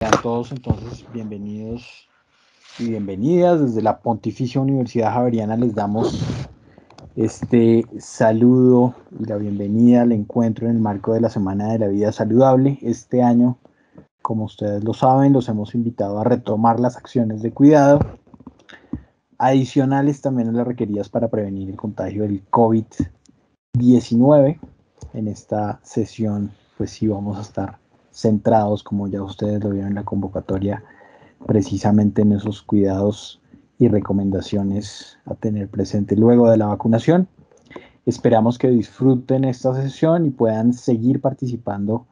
Sean todos entonces bienvenidos y bienvenidas. Desde la Pontificia Universidad Javeriana les damos este saludo y la bienvenida al encuentro en el marco de la Semana de la Vida Saludable. Este año, como ustedes lo saben, los hemos invitado a retomar las acciones de cuidado adicionales también a las requeridas para prevenir el contagio del COVID-19. En esta sesión, pues sí vamos a estar centrados, como ya ustedes lo vieron en la convocatoria, precisamente en esos cuidados y recomendaciones a tener presente luego de la vacunación. Esperamos que disfruten esta sesión y puedan seguir participando,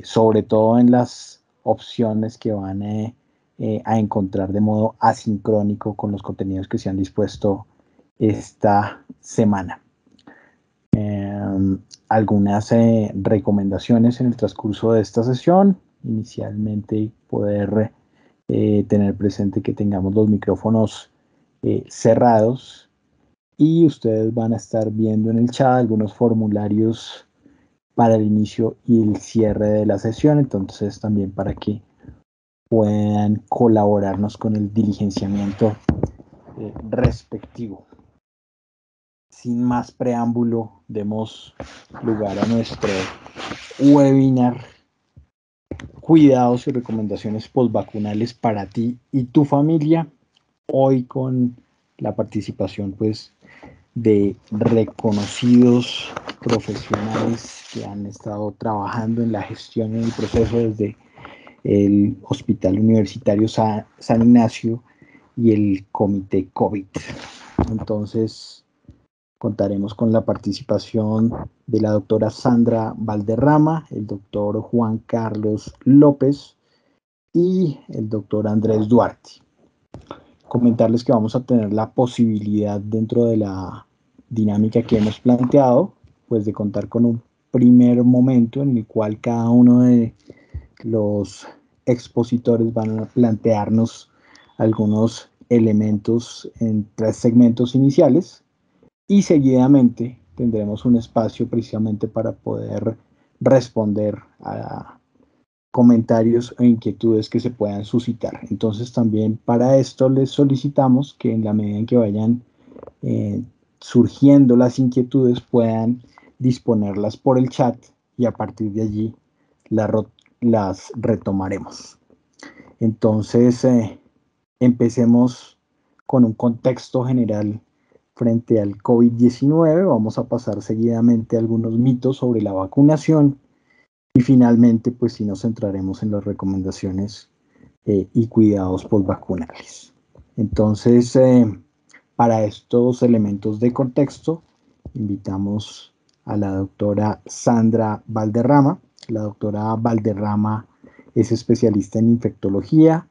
sobre todo en las opciones que van a encontrar de modo asincrónico con los contenidos que se han dispuesto esta semana. Algunas recomendaciones en el transcurso de esta sesión. Inicialmente, poder tener presente que tengamos los micrófonos cerrados y ustedes van a estar viendo en el chat algunos formularios para el inicio y el cierre de la sesión, entonces también para que puedan colaborarnos con el diligenciamiento respectivo. Sin más preámbulo, demos lugar a nuestro webinar Cuidados y recomendaciones postvacunales para ti y tu familia. Hoy con la participación pues de reconocidos profesionales que han estado trabajando en la gestión y el proceso desde el Hospital Universitario San Ignacio y el Comité COVID. Entonces, contaremos con la participación de la doctora Sandra Valderrama, el doctor Juan Carlos López y el doctor Andrés Duarte. Comentarles que vamos a tener la posibilidad dentro de la dinámica que hemos planteado, pues de contar con un primer momento en el cual cada uno de los expositores van a plantearnos algunos elementos en 3 segmentos iniciales y seguidamente tendremos un espacio precisamente para poder responder a comentarios e inquietudes que se puedan suscitar. Entonces también para esto les solicitamos que en la medida en que vayan surgiendo las inquietudes puedan disponerlas por el chat y a partir de allí las retomaremos. Entonces empecemos con un contexto general frente al COVID-19. Vamos a pasar seguidamente algunos mitos sobre la vacunación y finalmente, pues sí nos centraremos en las recomendaciones y cuidados postvacunales. Entonces, para estos elementos de contexto, invitamos a la doctora Sandra Valderrama. La doctora Valderrama es especialista en infectología,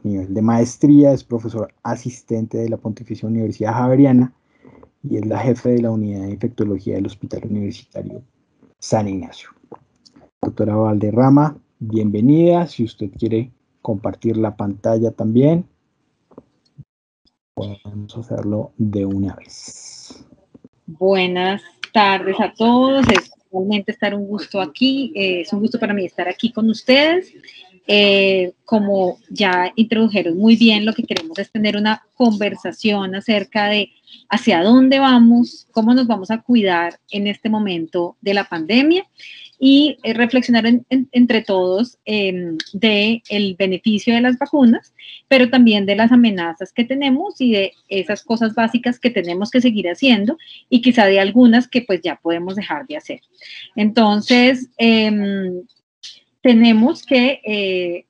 nivel de maestría, es profesor asistente de la Pontificia Universidad Javeriana y es la jefe de la unidad de infectología del Hospital Universitario San Ignacio. Doctora Valderrama, bienvenida. Si usted quiere compartir la pantalla también, podemos hacerlo de una vez. Buenas tardes a todos. Es realmente estar un gusto aquí. Es un gusto para mí estar aquí con ustedes. Como ya introdujeron muy bien, lo que queremos es tener una conversación acerca de hacia dónde vamos, cómo nos vamos a cuidar en este momento de la pandemia y reflexionar entre todos de el beneficio de las vacunas, pero también de las amenazas que tenemos y de esas cosas básicas que tenemos que seguir haciendo y quizá de algunas que pues ya podemos dejar de hacer. Entonces, tenemos que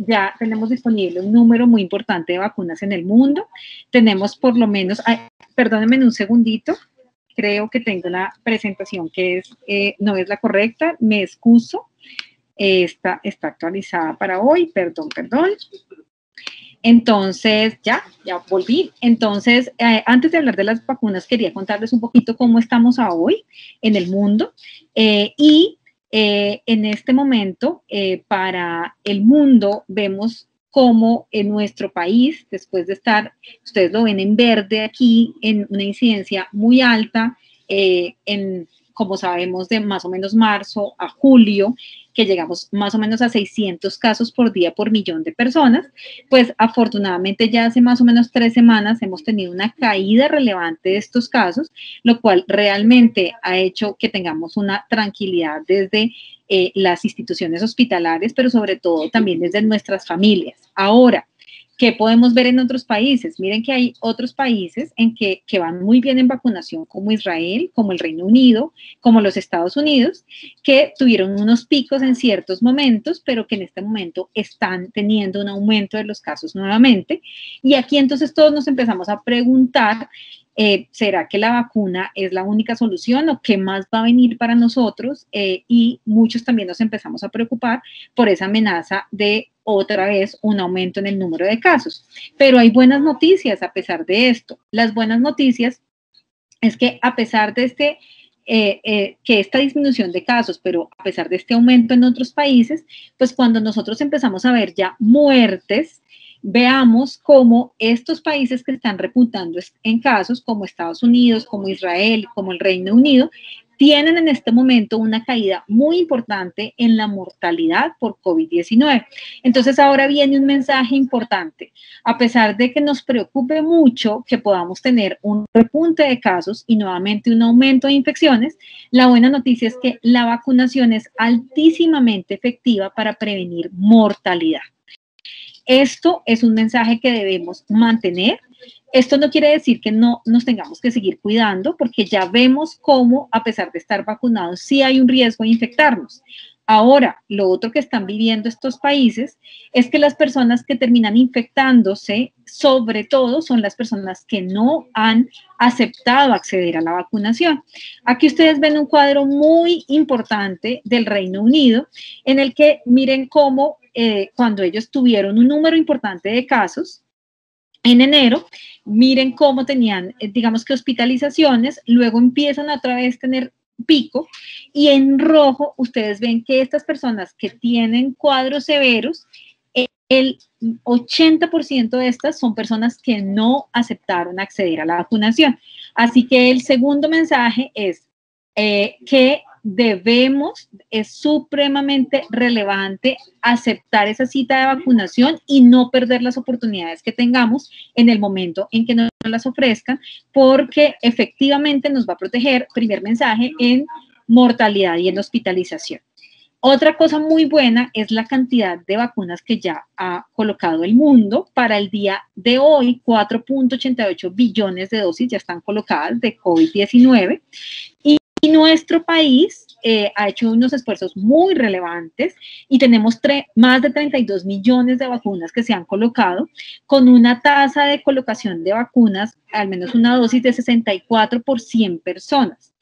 ya tenemos disponible un número muy importante de vacunas en el mundo. Tenemos por lo menos, perdónenme un segundito, creo que tengo una presentación que no es la correcta, me excuso. Está actualizada para hoy, perdón. Entonces, ya volví. Entonces, antes de hablar de las vacunas, quería contarles un poquito cómo estamos hoy en el mundo en este momento, para el mundo, vemos cómo en nuestro país, después de estar, ustedes lo ven en verde aquí, en una incidencia muy alta en como sabemos, de más o menos marzo a julio, que llegamos más o menos a 600 casos por día por millón de personas, pues afortunadamente ya hace más o menos 3 semanas hemos tenido una caída relevante de estos casos, lo cual realmente ha hecho que tengamos una tranquilidad desde las instituciones hospitalarias, pero sobre todo también desde nuestras familias. Ahora, ¿qué podemos ver en otros países? Miren que hay otros países en que van muy bien en vacunación, como Israel, como el Reino Unido, como los Estados Unidos, que tuvieron unos picos en ciertos momentos, pero que en este momento están teniendo un aumento de los casos nuevamente. Y aquí entonces todos nos empezamos a preguntar, ¿será que la vacuna es la única solución o qué más va a venir para nosotros? Y muchos también nos empezamos a preocupar por esa amenaza de otra vez un aumento en el número de casos. Pero hay buenas noticias a pesar de esto. Las buenas noticias es que a pesar de que esta disminución de casos, pero a pesar de este aumento en otros países, pues cuando nosotros empezamos a ver ya muertes, veamos cómo estos países que están repuntando en casos, como Estados Unidos, como Israel, como el Reino Unido, tienen en este momento una caída muy importante en la mortalidad por COVID-19. Entonces ahora viene un mensaje importante. A pesar de que nos preocupe mucho que podamos tener un repunte de casos y nuevamente un aumento de infecciones, la buena noticia es que la vacunación es altísimamente efectiva para prevenir mortalidad. Esto es un mensaje que debemos mantener. Esto no quiere decir que no nos tengamos que seguir cuidando, porque ya vemos cómo, a pesar de estar vacunados, sí hay un riesgo de infectarnos. Ahora, lo otro que están viviendo estos países es que las personas que terminan infectándose, sobre todo, son las personas que no han aceptado acceder a la vacunación. Aquí ustedes ven un cuadro muy importante del Reino Unido, en el que miren cómo cuando ellos tuvieron un número importante de casos, en enero, miren cómo tenían, digamos que hospitalizaciones, luego empiezan otra vez a tener pico y en rojo ustedes ven que estas personas que tienen cuadros severos, el 80% de estas son personas que no aceptaron acceder a la vacunación. Así que el segundo mensaje es que es supremamente relevante aceptar esa cita de vacunación y no perder las oportunidades que tengamos en el momento en que nos las ofrezcan, porque efectivamente nos va a proteger, primer mensaje, en mortalidad y en hospitalización. Otra cosa muy buena es la cantidad de vacunas que ya ha colocado el mundo. Para el día de hoy, 4.88 billones de dosis ya están colocadas de COVID-19 y nuestro país ha hecho unos esfuerzos muy relevantes y tenemos más de 32 millones de vacunas que se han colocado con una tasa de colocación de vacunas, al menos una dosis de 64 por 100 personas.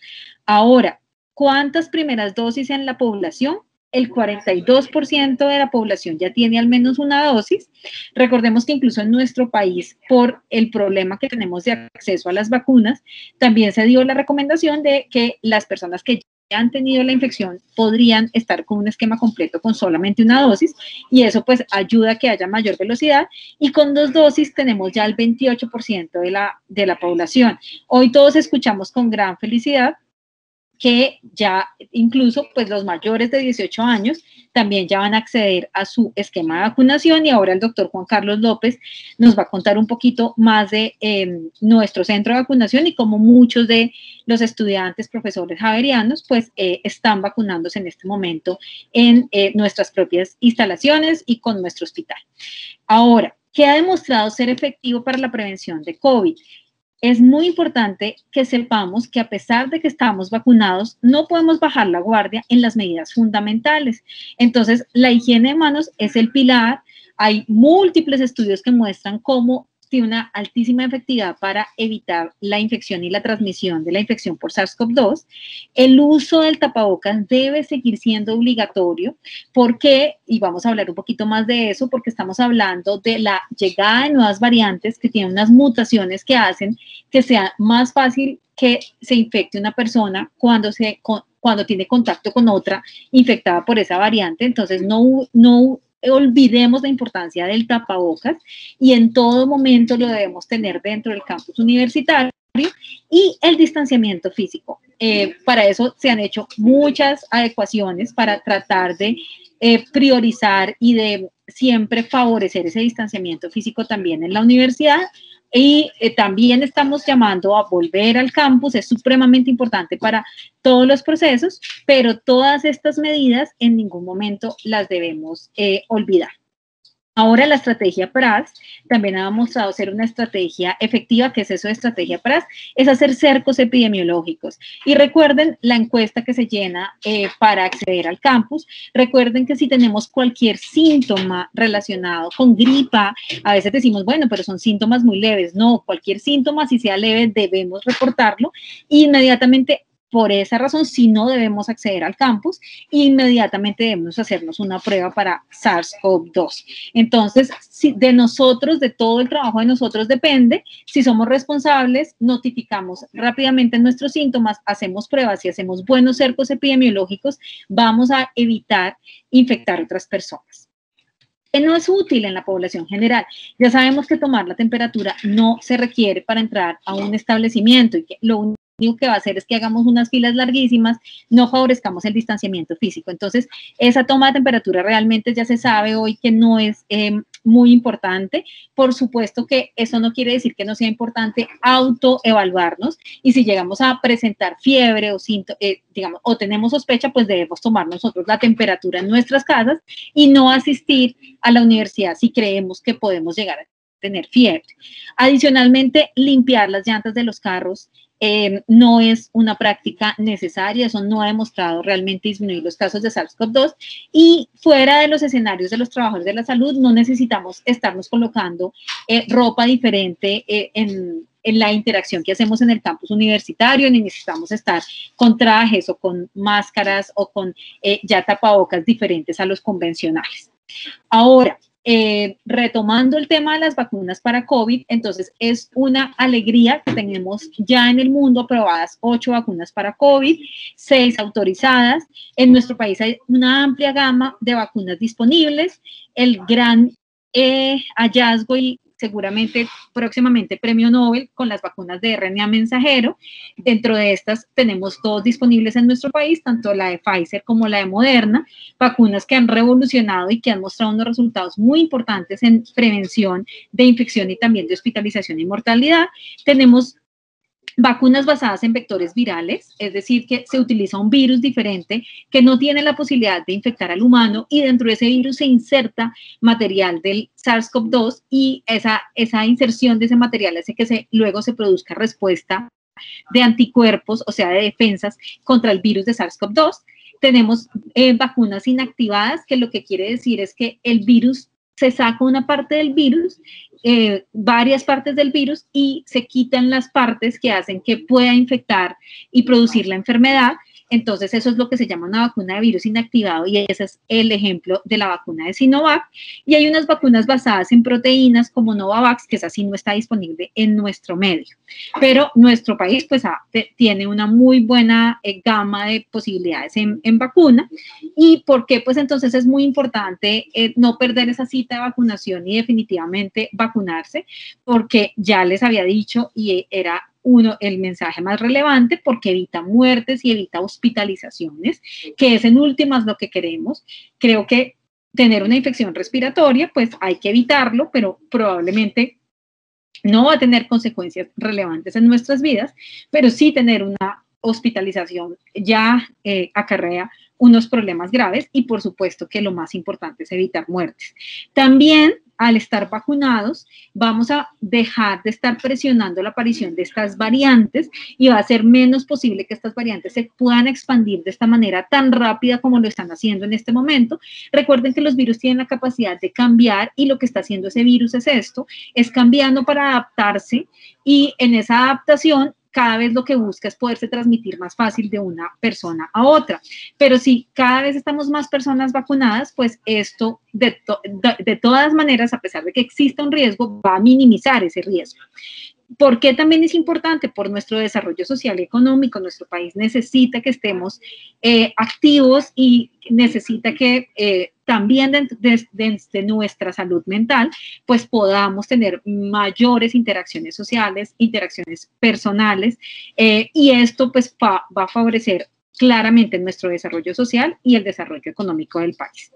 Ahora, ¿cuántas primeras dosis en la población? El 42% de la población ya tiene al menos una dosis. Recordemos que incluso en nuestro país, por el problema que tenemos de acceso a las vacunas, también se dio la recomendación de que las personas que ya han tenido la infección podrían estar con un esquema completo con solamente una dosis y eso pues ayuda a que haya mayor velocidad y con 2 dosis tenemos ya el 28% de la población. Hoy todos escuchamos con gran felicidad que ya incluso pues los mayores de 18 años también ya van a acceder a su esquema de vacunación y ahora el doctor Juan Carlos López nos va a contar un poquito más de nuestro centro de vacunación y cómo muchos de los estudiantes, profesores javerianos pues están vacunándose en este momento en nuestras propias instalaciones y con nuestro hospital. Ahora, ¿qué ha demostrado ser efectivo para la prevención de COVID? Es muy importante que sepamos que a pesar de que estamos vacunados, no podemos bajar la guardia en las medidas fundamentales. Entonces, la higiene de manos es el pilar. Hay múltiples estudios que muestran cómo tiene una altísima efectividad para evitar la infección y la transmisión de la infección por SARS-CoV-2. El uso del tapabocas debe seguir siendo obligatorio porque, y vamos a hablar un poquito más de eso, porque estamos hablando de la llegada de nuevas variantes que tienen unas mutaciones que hacen que sea más fácil que se infecte una persona cuando tiene contacto con otra infectada por esa variante. Entonces, no olvidemos la importancia del tapabocas y en todo momento lo debemos tener dentro del campus universitario y el distanciamiento físico. Para eso se han hecho muchas adecuaciones para tratar de priorizar y de siempre favorecer ese distanciamiento físico también en la universidad. Y también estamos llamando a volver al campus, es supremamente importante para todos los procesos, pero todas estas medidas en ningún momento las debemos olvidar. Ahora la estrategia PRAS también ha demostrado ser una estrategia efectiva. ¿Qué es eso de estrategia PRAS? Es hacer cercos epidemiológicos. Y recuerden la encuesta que se llena para acceder al campus. Recuerden que si tenemos cualquier síntoma relacionado con gripa, a veces decimos, bueno, pero son síntomas muy leves. No, cualquier síntoma, si sea leve, debemos reportarlo inmediatamente. Por esa razón, si no debemos acceder al campus, inmediatamente debemos hacernos una prueba para SARS-CoV-2. Entonces, si de nosotros, de todo el trabajo de nosotros depende, si somos responsables, notificamos rápidamente nuestros síntomas, hacemos pruebas y hacemos buenos cercos epidemiológicos, vamos a evitar infectar a otras personas. Que no es útil en la población general. Ya sabemos que tomar la temperatura no se requiere para entrar a un establecimiento y que lo único que va a hacer es que hagamos unas filas larguísimas, no favorezcamos el distanciamiento físico. Entonces, esa toma de temperatura realmente ya se sabe hoy que no es muy importante. Por supuesto que eso no quiere decir que no sea importante autoevaluarnos y si llegamos a presentar fiebre o digamos, o tenemos sospecha, pues debemos tomar nosotros la temperatura en nuestras casas y no asistir a la universidad si creemos que podemos llegar a tener fiebre. Adicionalmente, limpiar las llantas de los carros no es una práctica necesaria, eso no ha demostrado realmente disminuir los casos de SARS-CoV-2 y fuera de los escenarios de los trabajadores de la salud no necesitamos estarnos colocando ropa diferente en la interacción que hacemos en el campus universitario, ni necesitamos estar con trajes o con máscaras o con ya tapabocas diferentes a los convencionales. Ahora, retomando el tema de las vacunas para COVID, entonces es una alegría que tenemos ya en el mundo aprobadas 8 vacunas para COVID, 6 autorizadas. En nuestro país hay una amplia gama de vacunas disponibles. El gran hallazgo y seguramente próximamente premio Nobel con las vacunas de RNA mensajero. Dentro de estas tenemos 2 disponibles en nuestro país, tanto la de Pfizer como la de Moderna, vacunas que han revolucionado y que han mostrado unos resultados muy importantes en prevención de infección y también de hospitalización y mortalidad. Tenemos vacunas basadas en vectores virales, es decir, que se utiliza un virus diferente que no tiene la posibilidad de infectar al humano y dentro de ese virus se inserta material del SARS-CoV-2 y esa inserción de ese material hace que luego se produzca respuesta de anticuerpos, o sea, de defensas contra el virus de SARS-CoV-2. Tenemos vacunas inactivadas, que lo que quiere decir es que el virus se saca una parte del virus, varias partes del virus y se quitan las partes que hacen que pueda infectar y producir la enfermedad. Entonces, eso es lo que se llama una vacuna de virus inactivado y ese es el ejemplo de la vacuna de Sinovac. Y hay unas vacunas basadas en proteínas como Novavax, que esa sí no está disponible en nuestro medio. Pero nuestro país, pues, tiene una muy buena gama de posibilidades en vacuna. ¿Y por qué? Pues, entonces es muy importante no perder esa cita de vacunación y definitivamente vacunarse, porque ya les había dicho y era el mensaje más relevante porque evita muertes y evita hospitalizaciones, que es en últimas lo que queremos. Creo que tener una infección respiratoria, pues hay que evitarlo, pero probablemente no va a tener consecuencias relevantes en nuestras vidas, pero sí tener una hospitalización ya acarrea unos problemas graves y por supuesto que lo más importante es evitar muertes. También al estar vacunados vamos a dejar de estar presionando la aparición de estas variantes y va a ser menos posible que estas variantes se puedan expandir de esta manera tan rápida como lo están haciendo en este momento. Recuerden que los virus tienen la capacidad de cambiar y lo que está haciendo ese virus es esto, es cambiando para adaptarse y en esa adaptación cada vez lo que busca es poderse transmitir más fácil de una persona a otra. Pero si cada vez estamos más personas vacunadas, pues esto de todas maneras, a pesar de que exista un riesgo, va a minimizar ese riesgo. ¿Por qué también es importante? Por nuestro desarrollo social y económico. Nuestro país necesita que estemos activos y necesita que también desde nuestra salud mental, pues podamos tener mayores interacciones sociales, interacciones personales, y esto pues va a favorecer claramente nuestro desarrollo social y el desarrollo económico del país.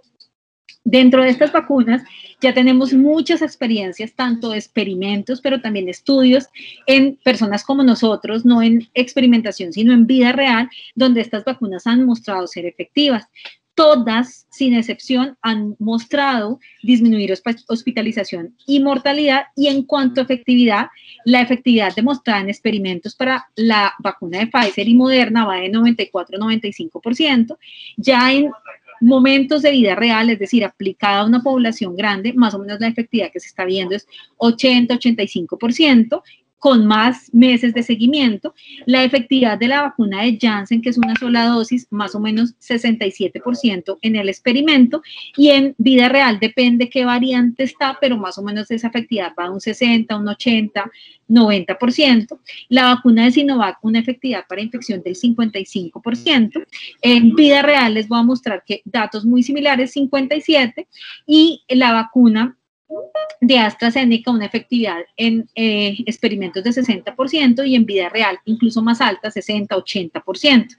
Dentro de estas vacunas ya tenemos muchas experiencias, tanto de experimentos, pero también estudios en personas como nosotros, no en experimentación, sino en vida real, donde estas vacunas han mostrado ser efectivas. Todas, sin excepción, han mostrado disminuir hospitalización y mortalidad, y en cuanto a efectividad, la efectividad demostrada en experimentos para la vacuna de Pfizer y Moderna va de 94-95%, ya en momentos de vida real, es decir, aplicada a una población grande, más o menos la efectividad que se está viendo es 80-85%, con más meses de seguimiento. La efectividad de la vacuna de Janssen, que es una sola dosis, más o menos 67% en el experimento, y en vida real depende qué variante está, pero más o menos esa efectividad va a un 60, un 80, 90%. La vacuna de Sinovac, una efectividad para infección del 55%. En vida real les voy a mostrar que datos muy similares, 57%, y la vacuna de AstraZeneca, una efectividad en experimentos de 60% y en vida real incluso más alta, 60-80%.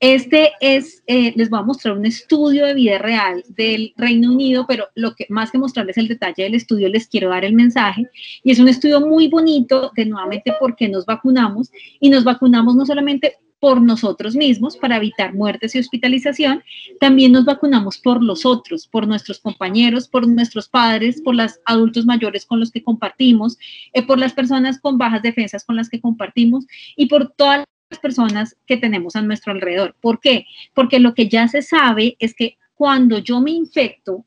Les voy a mostrar un estudio de vida real del Reino Unido, pero lo que más que mostrarles el detalle del estudio, les quiero dar el mensaje, y es un estudio muy bonito de nuevamente por qué nos vacunamos, y nos vacunamos no solamente por nosotros mismos para evitar muertes y hospitalización, también nos vacunamos por los otros, por nuestros compañeros, por nuestros padres, por los adultos mayores con los que compartimos, por las personas con bajas defensas con las que compartimos y por todas las personas que tenemos a nuestro alrededor. ¿Por qué? Porque lo que ya se sabe es que cuando yo me infecto,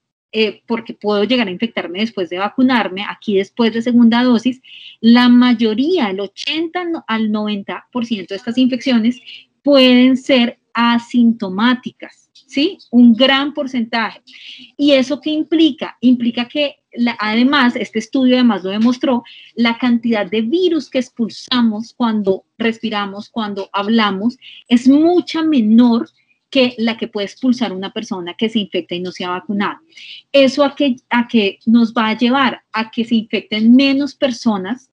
porque puedo llegar a infectarme después de vacunarme, aquí después de segunda dosis, la mayoría, el 80 al 90% de estas infecciones pueden ser asintomáticas, ¿sí? Un gran porcentaje. ¿Y eso qué implica? Implica que además, este estudio además lo demostró, la cantidad de virus que expulsamos cuando respiramos, cuando hablamos, es mucha menor que la que puede expulsar una persona que se infecta y no se ha vacunado. ¿Eso a qué nos va a llevar? A que se infecten menos personas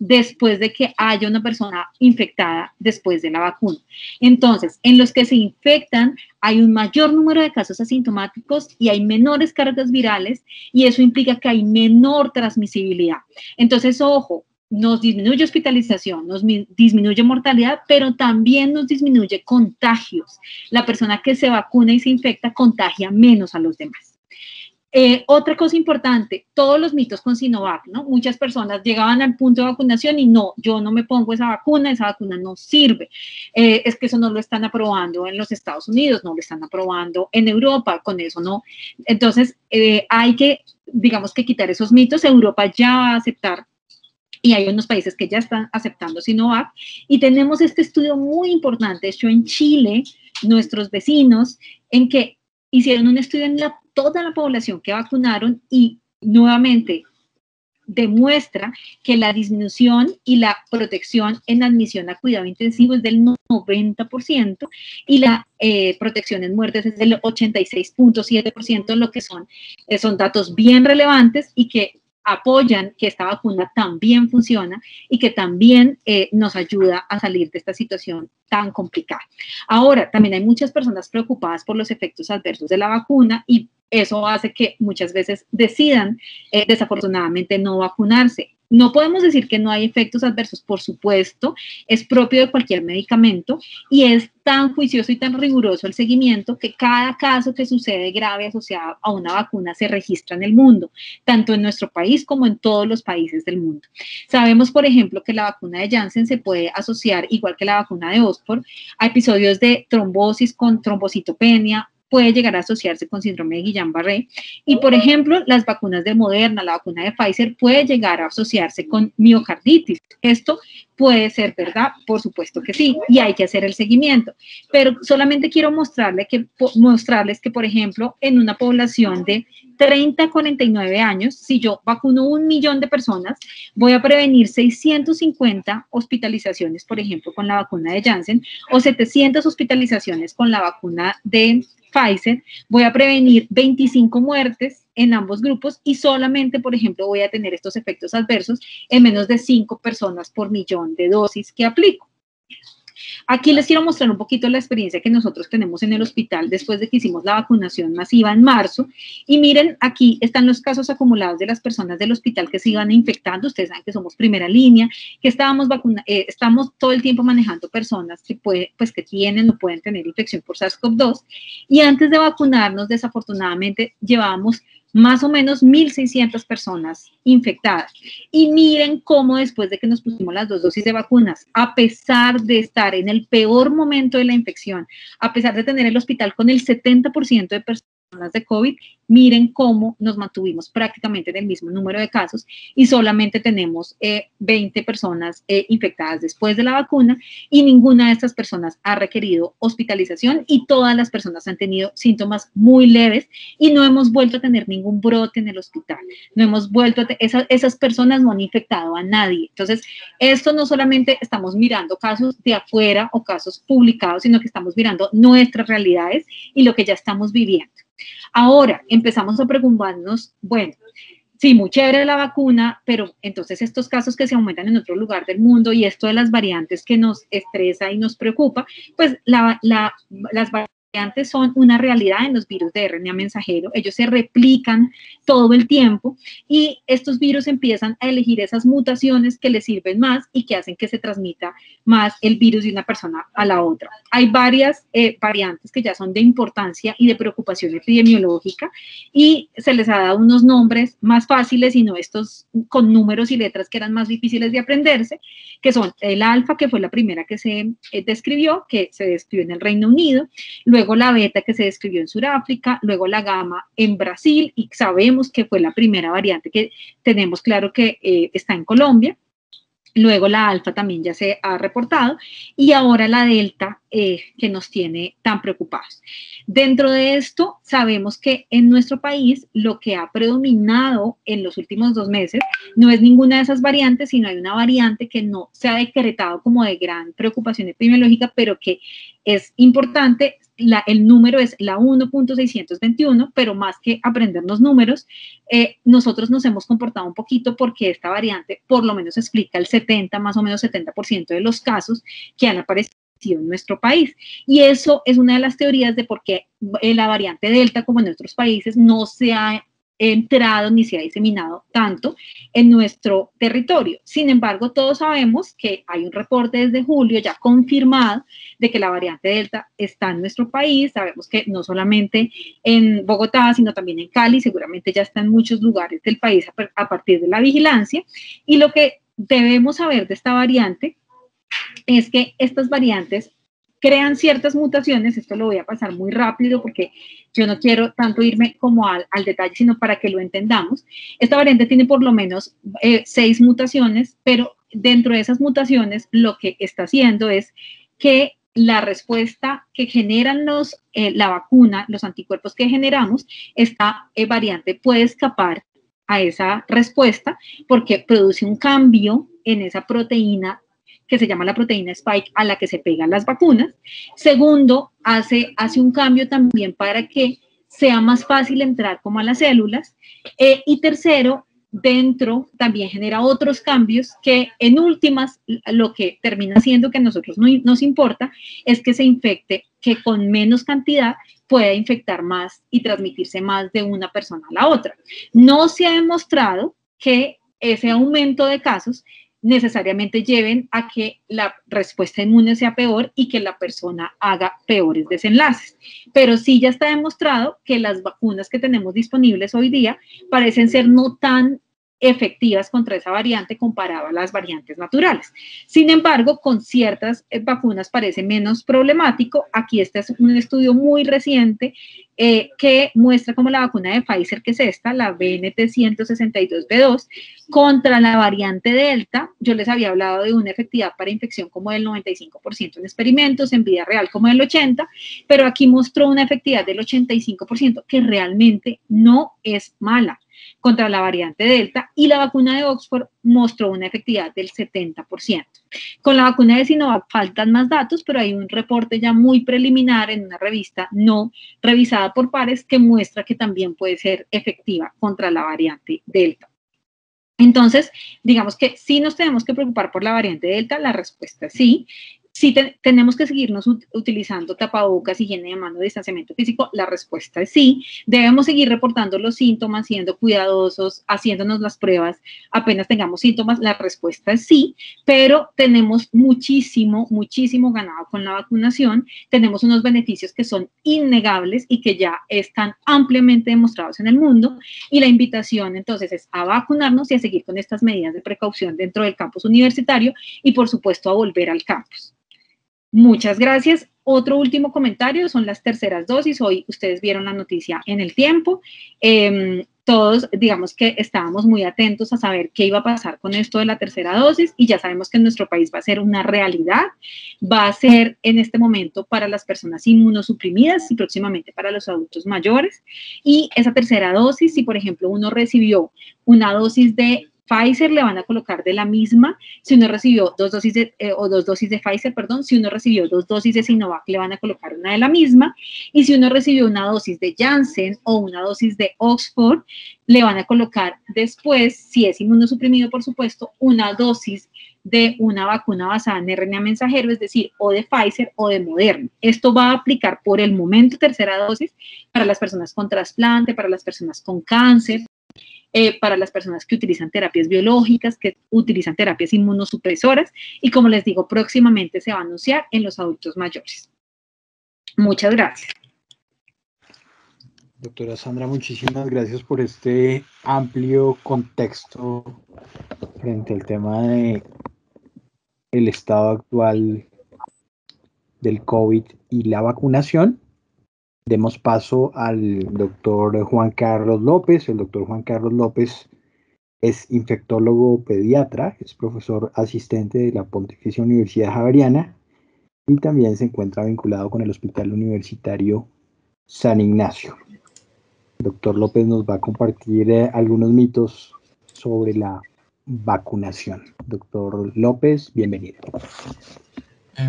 después de que haya una persona infectada después de la vacuna. Entonces, en los que se infectan hay un mayor número de casos asintomáticos y hay menores cargas virales, y eso implica que hay menor transmisibilidad. Entonces, ojo, nos disminuye hospitalización, nos disminuye mortalidad, pero también nos disminuye contagios. La persona que se vacuna y se infecta contagia menos a los demás. Otra cosa importante, todos los mitos con Sinovac, ¿no? Muchas personas llegaban al punto de vacunación y no, yo no me pongo esa vacuna no sirve. Es que eso no lo están aprobando en los Estados Unidos, no lo están aprobando en Europa, con eso no. Entonces, hay que, digamos que quitar esos mitos. Europa ya va a aceptar, y hay unos países que ya están aceptando Sinovac, y tenemos este estudio muy importante hecho en Chile, nuestros vecinos, en que hicieron un estudio en toda la población que vacunaron, y nuevamente demuestra que la disminución y la protección en admisión a cuidado intensivo es del 90% y la protección en muertes es del 86.7%, lo que son datos bien relevantes y que apoyan que esta vacuna también funciona y que también nos ayuda a salir de esta situación tan complicada. Ahora, también hay muchas personas preocupadas por los efectos adversos de la vacuna, y eso hace que muchas veces decidan desafortunadamente no vacunarse. No podemos decir que no hay efectos adversos, por supuesto, es propio de cualquier medicamento, y es tan juicioso y tan riguroso el seguimiento que cada caso que sucede grave asociado a una vacuna se registra en el mundo, tanto en nuestro país como en todos los países del mundo. Sabemos, por ejemplo, que la vacuna de Janssen se puede asociar, igual que la vacuna de Oxford, a episodios de trombosis con trombocitopenia, puede llegar a asociarse con síndrome de Guillain-Barré, y por ejemplo las vacunas de Moderna, la vacuna de Pfizer puede llegar a asociarse con miocarditis. Esto puede ser verdad, por supuesto que sí, y hay que hacer el seguimiento, pero solamente quiero mostrarles que, por ejemplo, en una población de 30 a 49 años, si yo vacuno 1 millón de personas, voy a prevenir 650 hospitalizaciones, por ejemplo, con la vacuna de Janssen, o 700 hospitalizaciones con la vacuna de Pfizer, voy a prevenir 25 muertes en ambos grupos y solamente, por ejemplo, voy a tener estos efectos adversos en menos de 5 personas por millón de dosis que aplico. Aquí les quiero mostrar un poquito la experiencia que nosotros tenemos en el hospital después de que hicimos la vacunación masiva en marzo. Y miren, aquí están los casos acumulados de las personas del hospital que se iban infectando. Ustedes saben que somos primera línea, que estamos todo el tiempo manejando personas que, que tienen o pueden tener infección por SARS-CoV-2. Y antes de vacunarnos, desafortunadamente, llevábamos más o menos 1.600 personas infectadas. Y miren cómo después de que nos pusimos las 2 dosis de vacunas, a pesar de estar en el peor momento de la infección, a pesar de tener el hospital con el 70% de personas de COVID, miren cómo nos mantuvimos prácticamente en el mismo número de casos y solamente tenemos 20 personas infectadas después de la vacuna y ninguna de estas personas ha requerido hospitalización y todas las personas han tenido síntomas muy leves y no hemos vuelto a tener ningún brote en el hospital. No hemos vuelto a esas personas no han infectado a nadie. Entonces, esto no solamente estamos mirando casos de afuera o casos publicados, sino que estamos mirando nuestras realidades y lo que ya estamos viviendo. Ahora empezamos a preguntarnos, bueno, sí, muy chévere la vacuna, pero entonces estos casos que se aumentan en otro lugar del mundo y esto de las variantes que nos estresa y nos preocupa, pues las variantes son una realidad en los virus de RNA mensajero. Ellos se replican todo el tiempo y estos virus empiezan a elegir esas mutaciones que les sirven más y que hacen que se transmita más el virus de una persona a la otra. Hay varias variantes que ya son de importancia y de preocupación epidemiológica y se les ha dado unos nombres más fáciles y no estos con números y letras que eran más difíciles de aprenderse, que son el alfa, que fue la primera que se describió, que se describió en el Reino Unido, luego la beta que se describió en Sudáfrica, luego la gamma en Brasil y sabemos que fue la primera variante que tenemos claro que está en Colombia. Luego la alfa también ya se ha reportado y ahora la delta que nos tiene tan preocupados. Dentro de esto sabemos que en nuestro país lo que ha predominado en los últimos 2 meses no es ninguna de esas variantes, sino hay una variante que no se ha decretado como de gran preocupación epidemiológica, pero que es importante. El número es la 1.621, pero más que aprendernos números, nosotros nos hemos comportado un poquito porque esta variante por lo menos explica el 70, más o menos 70% de los casos que han aparecido en nuestro país. Y eso es una de las teorías de por qué la variante Delta, como en otros países, no se ha entrado ni se ha diseminado tanto en nuestro territorio. Sin embargo, todos sabemos que hay un reporte desde julio ya confirmado de que la variante Delta está en nuestro país. Sabemos que no solamente en Bogotá, sino también en Cali, seguramente ya está en muchos lugares del país a partir de la vigilancia. Y lo que debemos saber de esta variante es que estas variantes crean ciertas mutaciones. Esto lo voy a pasar muy rápido porque yo no quiero tanto irme como al detalle, sino para que lo entendamos. Esta variante tiene por lo menos 6 mutaciones, pero dentro de esas mutaciones lo que está haciendo es que la respuesta que generan la vacuna, los anticuerpos que generamos, esta variante puede escapar a esa respuesta porque produce un cambio en esa proteína que se llama la proteína Spike a la que se pegan las vacunas. Segundo, hace un cambio también para que sea más fácil entrar como a las células. Y tercero, dentro también genera otros cambios que en últimas lo que termina siendo que a nosotros no nos importa es que se infecte, que con menos cantidad pueda infectar más y transmitirse más de una persona a la otra. No se ha demostrado que ese aumento de casos necesariamente lleven a que la respuesta inmune sea peor y que la persona haga peores desenlaces. Pero sí ya está demostrado que las vacunas que tenemos disponibles hoy día parecen ser no tan efectivas contra esa variante comparado a las variantes naturales. Sin embargo, con ciertas vacunas parece menos problemático. Aquí este es un estudio muy reciente que muestra cómo la vacuna de Pfizer, que es esta, la BNT162b2, contra la variante Delta, yo les había hablado de una efectividad para infección como del 95% en experimentos, en vida real como del 80%, pero aquí mostró una efectividad del 85%, que realmente no es mala. contra la variante Delta, y la vacuna de Oxford mostró una efectividad del 70%. Con la vacuna de Sinovac faltan más datos, pero hay un reporte ya muy preliminar en una revista no revisada por pares que muestra que también puede ser efectiva contra la variante Delta. Entonces, digamos que sí nos tenemos que preocupar por la variante Delta, la respuesta es sí. Sí tenemos que seguirnos utilizando tapabocas, higiene de mano, distanciamiento físico, la respuesta es sí. Debemos seguir reportando los síntomas, siendo cuidadosos, haciéndonos las pruebas apenas tengamos síntomas, la respuesta es sí, pero tenemos muchísimo, muchísimo ganado con la vacunación, tenemos unos beneficios que son innegables y que ya están ampliamente demostrados en el mundo, y la invitación entonces es a vacunarnos y a seguir con estas medidas de precaución dentro del campus universitario y por supuesto a volver al campus. Muchas gracias. Otro último comentario son las terceras dosis. Hoy ustedes vieron la noticia en El Tiempo. Todos, digamos que estábamos muy atentos a saber qué iba a pasar con esto de la tercera dosis y ya sabemos que en nuestro país va a ser una realidad. Va a ser en este momento para las personas inmunosuprimidas y próximamente para los adultos mayores. Y esa tercera dosis, si por ejemplo uno recibió una dosis de Pfizer, le van a colocar de la misma. Si uno recibió dos dosis de Pfizer, perdón, si uno recibió 2 dosis de Sinovac, le van a colocar una de la misma. Y si uno recibió una dosis de Janssen o una dosis de Oxford, le van a colocar después, si es inmunosuprimido, por supuesto, una dosis de una vacuna basada en RNA mensajero, es decir, o de Pfizer o de Moderna. Esto va a aplicar por el momento tercera dosis para las personas con trasplante, para las personas con cáncer, para las personas que utilizan terapias biológicas, que utilizan terapias inmunosupresoras, y como les digo, próximamente se va a anunciar en los adultos mayores. Muchas gracias. Doctora Sandra, muchísimas gracias por este amplio contexto frente al tema de el estado actual del COVID y la vacunación. Demos paso al doctor Juan Carlos López. El doctor Juan Carlos López es infectólogo pediatra, es profesor asistente de la Pontificia Universidad Javeriana y también se encuentra vinculado con el Hospital Universitario San Ignacio. El doctor López nos va a compartir algunos mitos sobre la vacunación. Doctor López, bienvenido.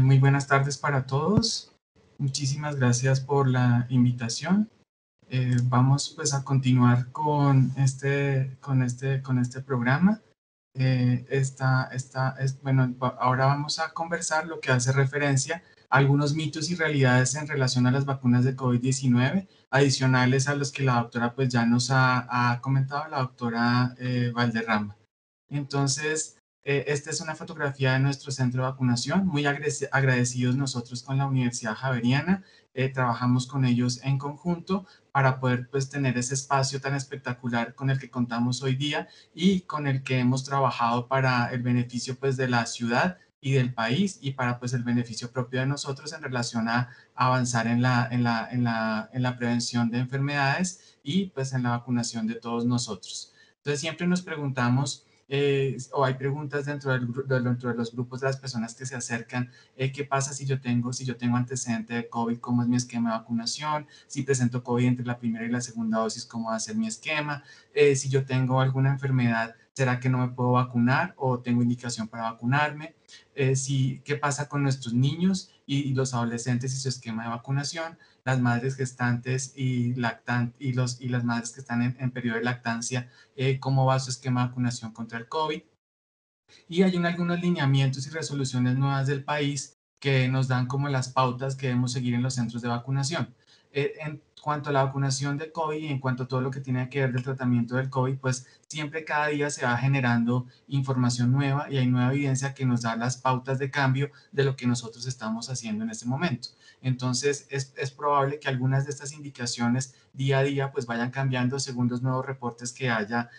Muy buenas tardes para todos. Muchísimas gracias por la invitación. Vamos pues a continuar con este programa. Bueno, ahora vamos a conversar lo que hace referencia a algunos mitos y realidades en relación a las vacunas de COVID-19, adicionales a los que la doctora pues ya nos ha comentado, la doctora Valderrama. Entonces, esta es una fotografía de nuestro centro de vacunación, muy agradecidos nosotros con la Universidad Javeriana, trabajamos con ellos en conjunto para poder pues tener ese espacio tan espectacular con el que contamos hoy día y con el que hemos trabajado para el beneficio pues de la ciudad y del país y para pues el beneficio propio de nosotros en relación a avanzar en la prevención de enfermedades y pues en la vacunación de todos nosotros. Entonces siempre nos preguntamos o hay preguntas dentro de los grupos de las personas que se acercan, ¿qué pasa si yo tengo antecedente de COVID? ¿Cómo es mi esquema de vacunación? Si presento COVID entre la primera y la segunda dosis, ¿cómo va a ser mi esquema? Si yo tengo alguna enfermedad, ¿será que no me puedo vacunar o tengo indicación para vacunarme? ¿Qué pasa con nuestros niños y los adolescentes y su esquema de vacunación? Las madres gestantes y las madres que están en periodo de lactancia, cómo va su esquema de vacunación contra el COVID. Y hay algunos lineamientos y resoluciones nuevas del país que nos dan como las pautas que debemos seguir en los centros de vacunación. En cuanto a la vacunación de COVID y en cuanto a todo lo que tiene que ver del tratamiento del COVID, pues siempre cada día se va generando información nueva y hay nueva evidencia que nos da las pautas de cambio de lo que nosotros estamos haciendo en este momento. Entonces es probable que algunas de estas indicaciones día a día pues vayan cambiando según los nuevos reportes que haya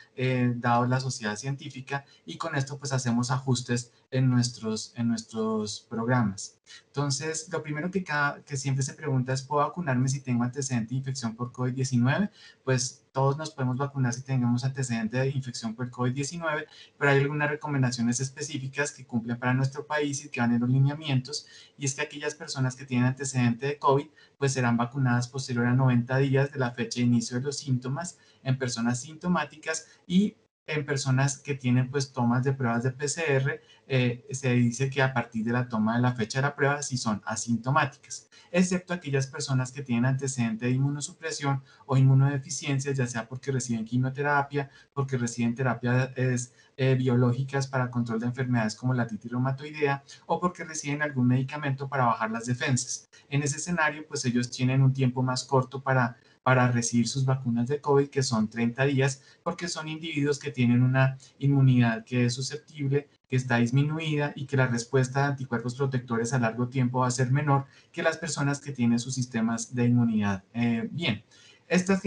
dado la sociedad científica y con esto pues hacemos ajustes en nuestros programas. Entonces, lo primero que siempre se pregunta es, ¿puedo vacunarme si tengo antecedente de infección por COVID-19? Pues todos nos podemos vacunar si tenemos antecedente de infección por COVID-19, pero hay algunas recomendaciones específicas que cumplen para nuestro país y que van en los lineamientos, y es que aquellas personas que tienen antecedente de COVID, pues serán vacunadas posterior a 90 días de la fecha de inicio de los síntomas en personas sintomáticas, y en personas que tienen pues tomas de pruebas de PCR, se dice que a partir de la toma de la fecha de la prueba si son asintomáticas, excepto aquellas personas que tienen antecedente de inmunosupresión o inmunodeficiencias, ya sea porque reciben quimioterapia, porque reciben terapias biológicas para control de enfermedades como la artritis reumatoidea, o porque reciben algún medicamento para bajar las defensas. En ese escenario, pues ellos tienen un tiempo más corto para recibir sus vacunas de COVID, que son 30 días, porque son individuos que tienen una inmunidad que es susceptible, que está disminuida, y que la respuesta de anticuerpos protectores a largo tiempo va a ser menor que las personas que tienen sus sistemas de inmunidad bien. Estas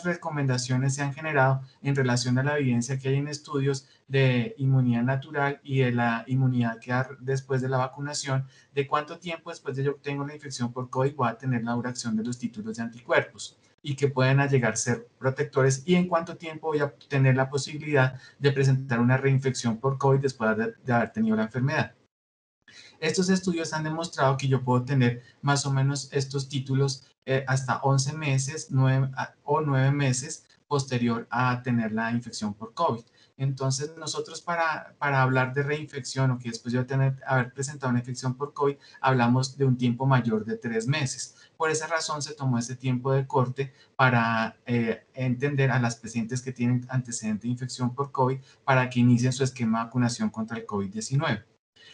recomendaciones se han generado en relación a la evidencia que hay en estudios de inmunidad natural y de la inmunidad que da después de la vacunación, de cuánto tiempo después de yo obtengo la infección por COVID voy a tener la duración de los títulos de anticuerpos y que pueden llegar a ser protectores, y en cuánto tiempo voy a tener la posibilidad de presentar una reinfección por COVID después de haber tenido la enfermedad. Estos estudios han demostrado que yo puedo tener más o menos estos títulos hasta 11 meses o 9 meses posterior a tener la infección por COVID. Entonces, nosotros para hablar de reinfección, o que después de haber presentado una infección por COVID, hablamos de un tiempo mayor de 3 meses. Por esa razón se tomó ese tiempo de corte para entender a las pacientes que tienen antecedente de infección por COVID para que inicien su esquema de vacunación contra el COVID-19.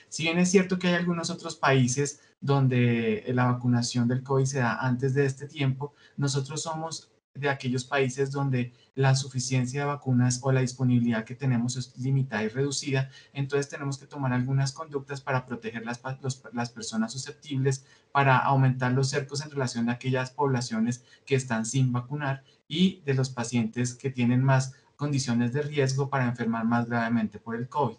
Si bien es cierto que hay algunos otros países donde la vacunación del COVID se da antes de este tiempo, nosotros somos de aquellos países donde la suficiencia de vacunas o la disponibilidad que tenemos es limitada y reducida. Entonces tenemos que tomar algunas conductas para proteger las personas susceptibles, para aumentar los cercos en relación a aquellas poblaciones que están sin vacunar, y de los pacientes que tienen más condiciones de riesgo para enfermar más gravemente por el COVID.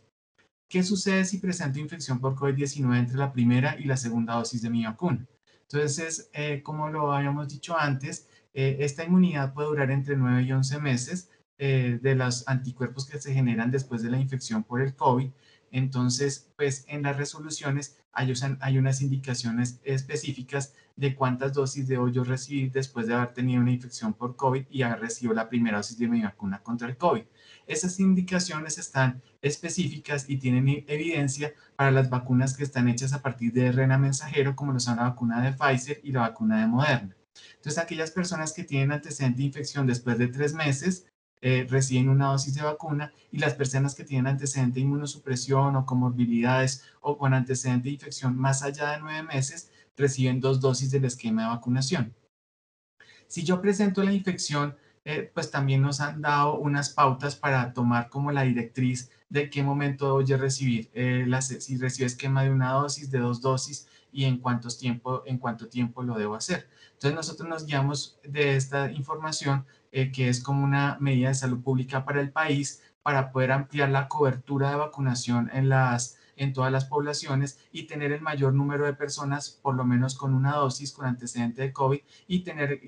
¿Qué sucede si presento infección por COVID-19 entre la primera y la segunda dosis de mi vacuna? Entonces, como lo habíamos dicho antes, esta inmunidad puede durar entre 9 y 11 meses de los anticuerpos que se generan después de la infección por el COVID. Entonces, pues en las resoluciones hay unas indicaciones específicas de cuántas dosis debo yo recibir después de haber tenido una infección por COVID y haber recibido la primera dosis de mi vacuna contra el COVID. Esas indicaciones están específicas y tienen evidencia para las vacunas que están hechas a partir de RNA mensajero, como lo son la vacuna de Pfizer y la vacuna de Moderna. Entonces, aquellas personas que tienen antecedente de infección después de 3 meses reciben una dosis de vacuna, y las personas que tienen antecedente de inmunosupresión o comorbilidades o con antecedente de infección más allá de 9 meses reciben 2 dosis del esquema de vacunación. Si yo presento la infección, pues también nos han dado unas pautas para tomar como la directriz de qué momento voy a recibir, si recibo esquema de una dosis, de 2 dosis, y en cuánto tiempo lo debo hacer. Entonces nosotros nos guiamos de esta información, que es como una medida de salud pública para el país, para poder ampliar la cobertura de vacunación en todas las poblaciones y tener el mayor número de personas, por lo menos con una dosis con antecedente de COVID, y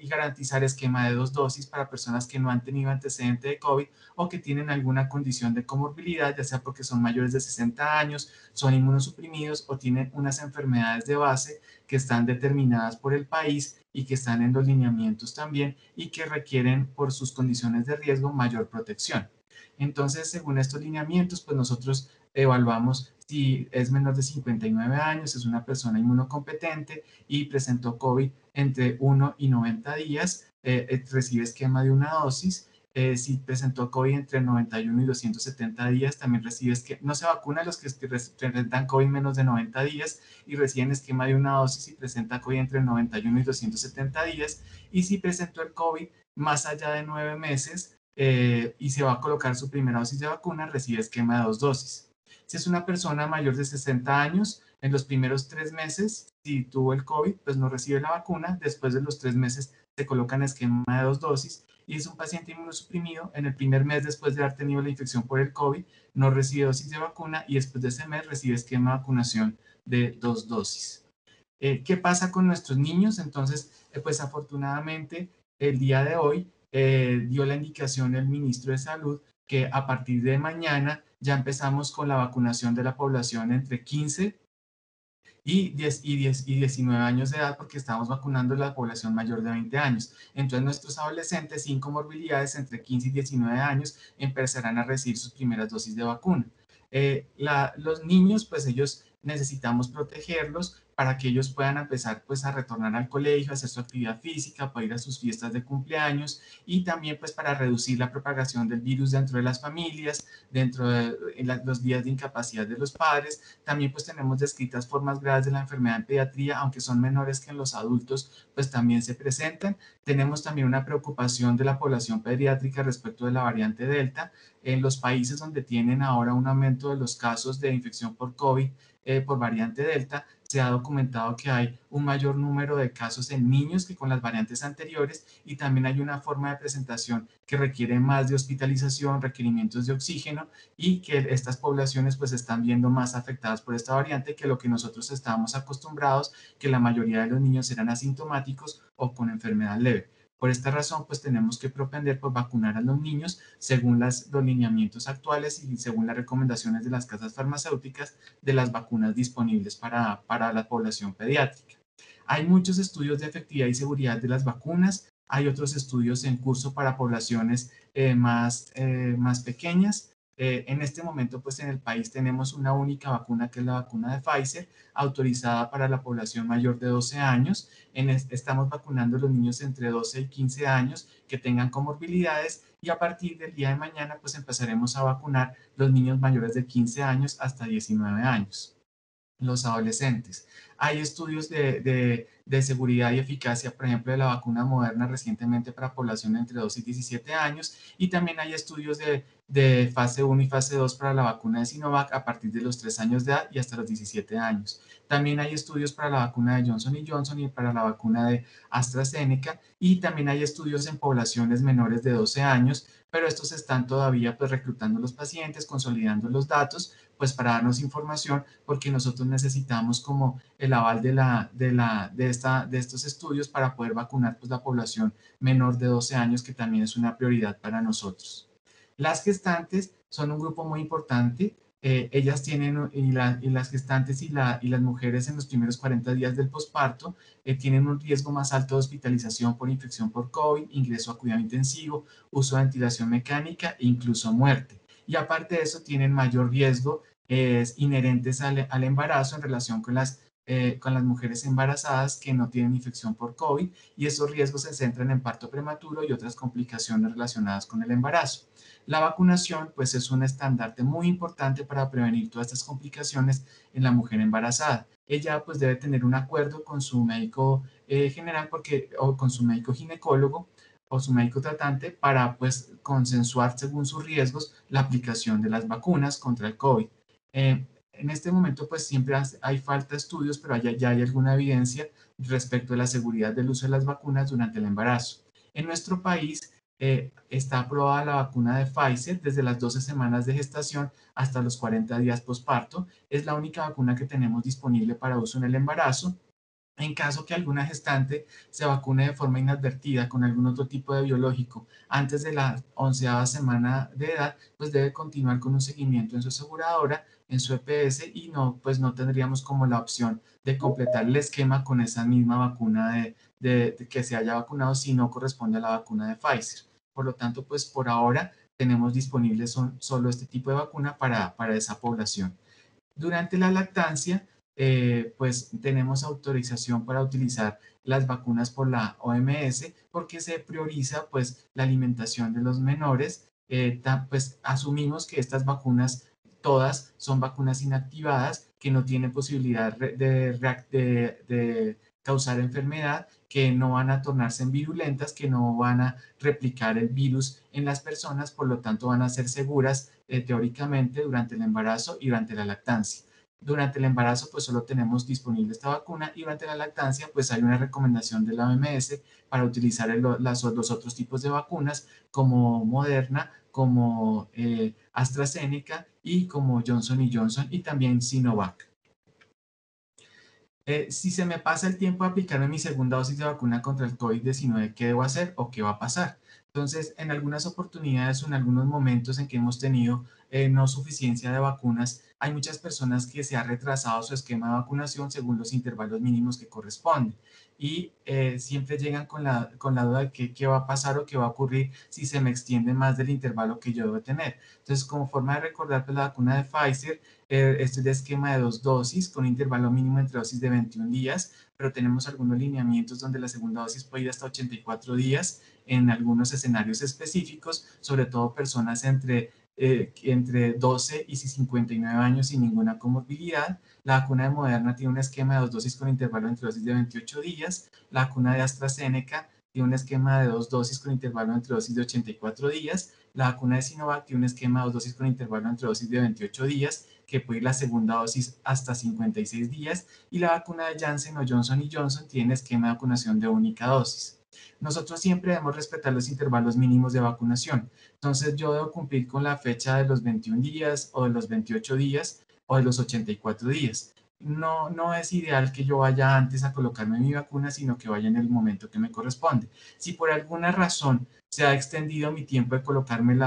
garantizar esquema de 2 dosis para personas que no han tenido antecedente de COVID o que tienen alguna condición de comorbilidad, ya sea porque son mayores de 60 años, son inmunosuprimidos o tienen unas enfermedades de base que están determinadas por el país y que están en los lineamientos también, y que requieren por sus condiciones de riesgo mayor protección. Entonces, según estos lineamientos, pues nosotros evaluamos si es menor de 59 años, es una persona inmunocompetente y presentó COVID entre 1 y 90 días, recibe esquema de una dosis. Si presentó COVID entre 91 y 270 días, también recibe esquema. No se vacuna a los que presentan COVID menos de 90 días y reciben esquema de una dosis y presenta COVID entre 91 y 270 días. Y si presentó el COVID más allá de 9 meses, y se va a colocar su primera dosis de vacuna, recibe esquema de 2 dosis. Si es una persona mayor de 60 años, en los primeros 3 meses, si tuvo el COVID, pues no recibe la vacuna. Después de los 3 meses se coloca en esquema de 2 dosis. Y es un paciente inmunosuprimido, en el primer mes después de haber tenido la infección por el COVID, no recibe dosis de vacuna, y después de ese mes recibe esquema de vacunación de 2 dosis. ¿Qué pasa con nuestros niños? Entonces, pues afortunadamente el día de hoy dio la indicación el ministro de Salud que a partir de mañana ya empezamos con la vacunación de la población entre 15 y 19 años de edad, porque estamos vacunando a la población mayor de 20 años. Entonces nuestros adolescentes sin comorbilidades entre 15 y 19 años empezarán a recibir sus primeras dosis de vacuna. Los niños, pues ellos necesitamos protegerlos para que ellos puedan empezar pues a retornar al colegio, a hacer su actividad física, para ir a sus fiestas de cumpleaños y también pues para reducir la propagación del virus dentro de las familias, dentro de los días de incapacidad de los padres. También pues tenemos descritas formas graves de la enfermedad en pediatría, aunque son menores que en los adultos, pues también se presentan. Tenemos también una preocupación de la población pediátrica respecto de la variante Delta. En los países donde tienen ahora un aumento de los casos de infección por COVID por variante Delta, se ha documentado que hay un mayor número de casos en niños que con las variantes anteriores y también hay una forma de presentación que requiere más de hospitalización, requerimientos de oxígeno y que estas poblaciones pues están viendo más afectadas por esta variante que lo que nosotros estábamos acostumbrados, que la mayoría de los niños eran asintomáticos o con enfermedad leve. Por esta razón, pues tenemos que propender por vacunar a los niños según los lineamientos actuales y según las recomendaciones de las casas farmacéuticas de las vacunas disponibles para la población pediátrica. Hay muchos estudios de efectividad y seguridad de las vacunas. Hay otros estudios en curso para poblaciones más pequeñas. En este momento, pues en el país tenemos una única vacuna, que es la vacuna de Pfizer, autorizada para la población mayor de 12 años. Estamos vacunando a los niños entre 12 y 15 años que tengan comorbilidades y a partir del día de mañana, pues empezaremos a vacunar los niños mayores de 15 años hasta 19 años. Los adolescentes. Hay estudios de seguridad y eficacia, por ejemplo, de la vacuna Moderna recientemente para población entre 2 y 17 años, y también hay estudios de fase 1 y fase 2 para la vacuna de Sinovac a partir de los 3 años de edad y hasta los 17 años. También hay estudios para la vacuna de Johnson Johnson y para la vacuna de AstraZeneca, y también hay estudios en poblaciones menores de 12 años, pero estos están todavía pues reclutando los pacientes, consolidando los datos, pues para darnos información, porque nosotros necesitamos como el aval de estos estudios para poder vacunar pues la población menor de 12 años, que también es una prioridad para nosotros. Las gestantes son un grupo muy importante. Ellas tienen, y las gestantes y las mujeres en los primeros 40 días del posparto tienen un riesgo más alto de hospitalización por infección por COVID, ingreso a cuidado intensivo, uso de ventilación mecánica e incluso muerte. Y aparte de eso, tienen mayor riesgo inherentes al embarazo en relación con las mujeres embarazadas que no tienen infección por COVID, y esos riesgos se centran en parto prematuro y otras complicaciones relacionadas con el embarazo. La vacunación pues es un estandarte muy importante para prevenir todas estas complicaciones en la mujer embarazada. Ella pues debe tener un acuerdo con su médico general o con su médico ginecólogo o su médico tratante para pues consensuar según sus riesgos la aplicación de las vacunas contra el COVID. En este momento pues siempre hay falta de estudios, pero ya hay alguna evidencia respecto a la seguridad del uso de las vacunas durante el embarazo. En nuestro país está aprobada la vacuna de Pfizer desde las 12 semanas de gestación hasta los 40 días posparto. Es la única vacuna que tenemos disponible para uso en el embarazo. En caso que alguna gestante se vacune de forma inadvertida con algún otro tipo de biológico antes de la 11ª semana de edad, pues debe continuar con un seguimiento en su aseguradora, en su EPS, y no, pues no tendríamos como la opción de completar el esquema con esa misma vacuna de que se haya vacunado si no corresponde a la vacuna de Pfizer. Por lo tanto, pues por ahora tenemos disponibles solo este tipo de vacuna para esa población. Durante la lactancia, pues tenemos autorización para utilizar las vacunas por la OMS porque se prioriza pues la alimentación de los menores. Pues asumimos que estas vacunas todas son vacunas inactivadas que no tienen posibilidad de causar enfermedad, que no van a tornarse en virulentas, que no van a replicar el virus en las personas, por lo tanto van a ser seguras teóricamente durante el embarazo y durante la lactancia. Durante el embarazo pues solo tenemos disponible esta vacuna, y durante la lactancia pues hay una recomendación de la OMS para utilizar los otros tipos de vacunas como Moderna, como AstraZeneca y como Johnson Johnson y también Sinovac. Si se me pasa el tiempo de aplicarme mi segunda dosis de vacuna contra el COVID-19, ¿qué debo hacer o qué va a pasar? Entonces, en algunas oportunidades o en algunos momentos en que hemos tenido no suficiencia de vacunas, hay muchas personas que se ha retrasado su esquema de vacunación según los intervalos mínimos que corresponden. Y siempre llegan con la duda de qué va a pasar o qué va a ocurrir si se me extiende más del intervalo que yo debo tener. Entonces, como forma de recordar, pues la vacuna de Pfizer, este es de esquema de 2 dosis con intervalo mínimo entre dosis de 21 días, pero tenemos algunos lineamientos donde la segunda dosis puede ir hasta 84 días en algunos escenarios específicos, sobre todo personas entre 12 y 59 años sin ninguna comorbilidad. La vacuna de Moderna tiene un esquema de 2 dosis con intervalo entre dosis de 28 días. La vacuna de AstraZeneca tiene un esquema de 2 dosis con intervalo entre dosis de 84 días. La vacuna de Sinovac tiene un esquema de 2 dosis con intervalo entre dosis de 28 días, que puede ir la segunda dosis hasta 56 días. Y la vacuna de Janssen o Johnson Johnson tiene esquema de vacunación de única dosis. Nosotros siempre debemos respetar los intervalos mínimos de vacunación. Entonces yo debo cumplir con la fecha de los 21 días o de los 28 días o de los 84 días. No es ideal que yo vaya antes a colocarme mi vacuna, sino que vaya en el momento que me corresponde. Si por alguna razón se ha extendido mi tiempo de colocarme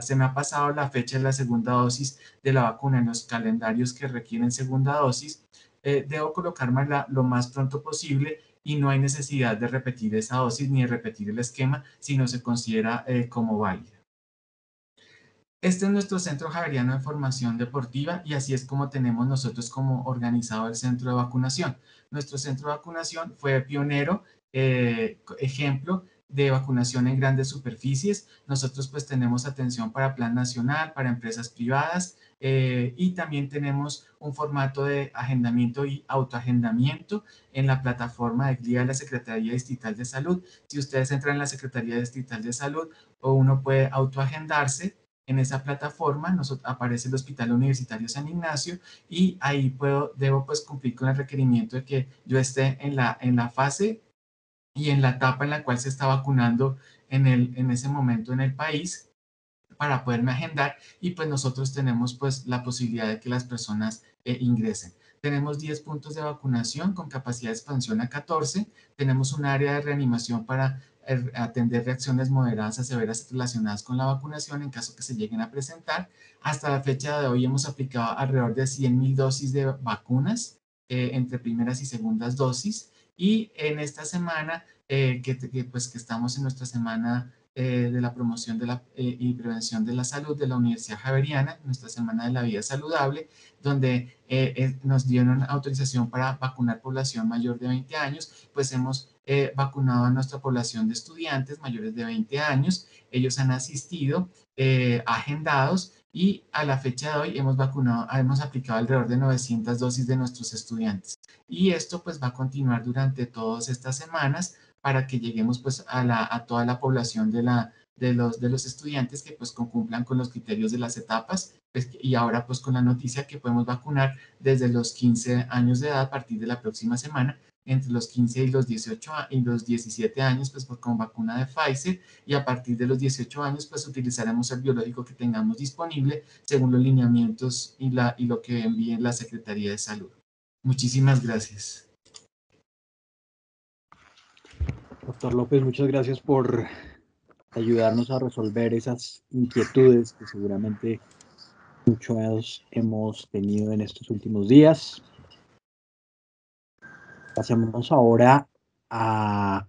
se me ha pasado la fecha de la segunda dosis de la vacuna en los calendarios que requieren segunda dosis, debo colocármela lo más pronto posible y no hay necesidad de repetir esa dosis ni de repetir el esquema si no se considera como válida. Este es nuestro Centro Javeriano de Formación Deportiva y así es como tenemos nosotros como organizado el centro de vacunación. Nuestro centro de vacunación fue pionero, ejemplo de vacunación en grandes superficies. Nosotros pues tenemos atención para plan nacional, para empresas privadas y también tenemos un formato de agendamiento y autoagendamiento en la plataforma de guía de la Secretaría Distrital de Salud. Si ustedes entran en la Secretaría Distrital de Salud, o uno puede autoagendarse en esa plataforma, aparece el Hospital Universitario San Ignacio y ahí debo pues cumplir con el requerimiento de que yo esté en la fase y en la etapa en la cual se está vacunando en ese momento en el país para poderme agendar y pues nosotros tenemos pues la posibilidad de que las personas ingresen. Tenemos 10 puntos de vacunación con capacidad de expansión a 14. Tenemos un área de reanimación para atender reacciones moderadas a severas relacionadas con la vacunación en caso que se lleguen a presentar. Hasta la fecha de hoy hemos aplicado alrededor de 100.000 dosis de vacunas entre primeras y segundas dosis y en esta semana pues que estamos en nuestra semana de la promoción y prevención de la salud de la Universidad Javeriana, nuestra Semana de la Vida Saludable, donde nos dieron autorización para vacunar población mayor de 20 años, pues hemos vacunado a nuestra población de estudiantes mayores de 20 años, ellos han asistido agendados y a la fecha de hoy hemos aplicado alrededor de 900 dosis de nuestros estudiantes. Y esto pues va a continuar durante todas estas semanas para que lleguemos pues a toda la población de los estudiantes que pues cumplan con los criterios de las etapas pues, y ahora pues con la noticia que podemos vacunar desde los 15 años de edad a partir de la próxima semana entre los 15 y los 18 y los 17 años pues con vacuna de Pfizer y a partir de los 18 años pues utilizaremos el biológico que tengamos disponible según los lineamientos y lo que envíe la Secretaría de Salud. Muchísimas gracias. Doctor López, muchas gracias por ayudarnos a resolver esas inquietudes que seguramente muchos hemos tenido en estos últimos días. Pasemos ahora a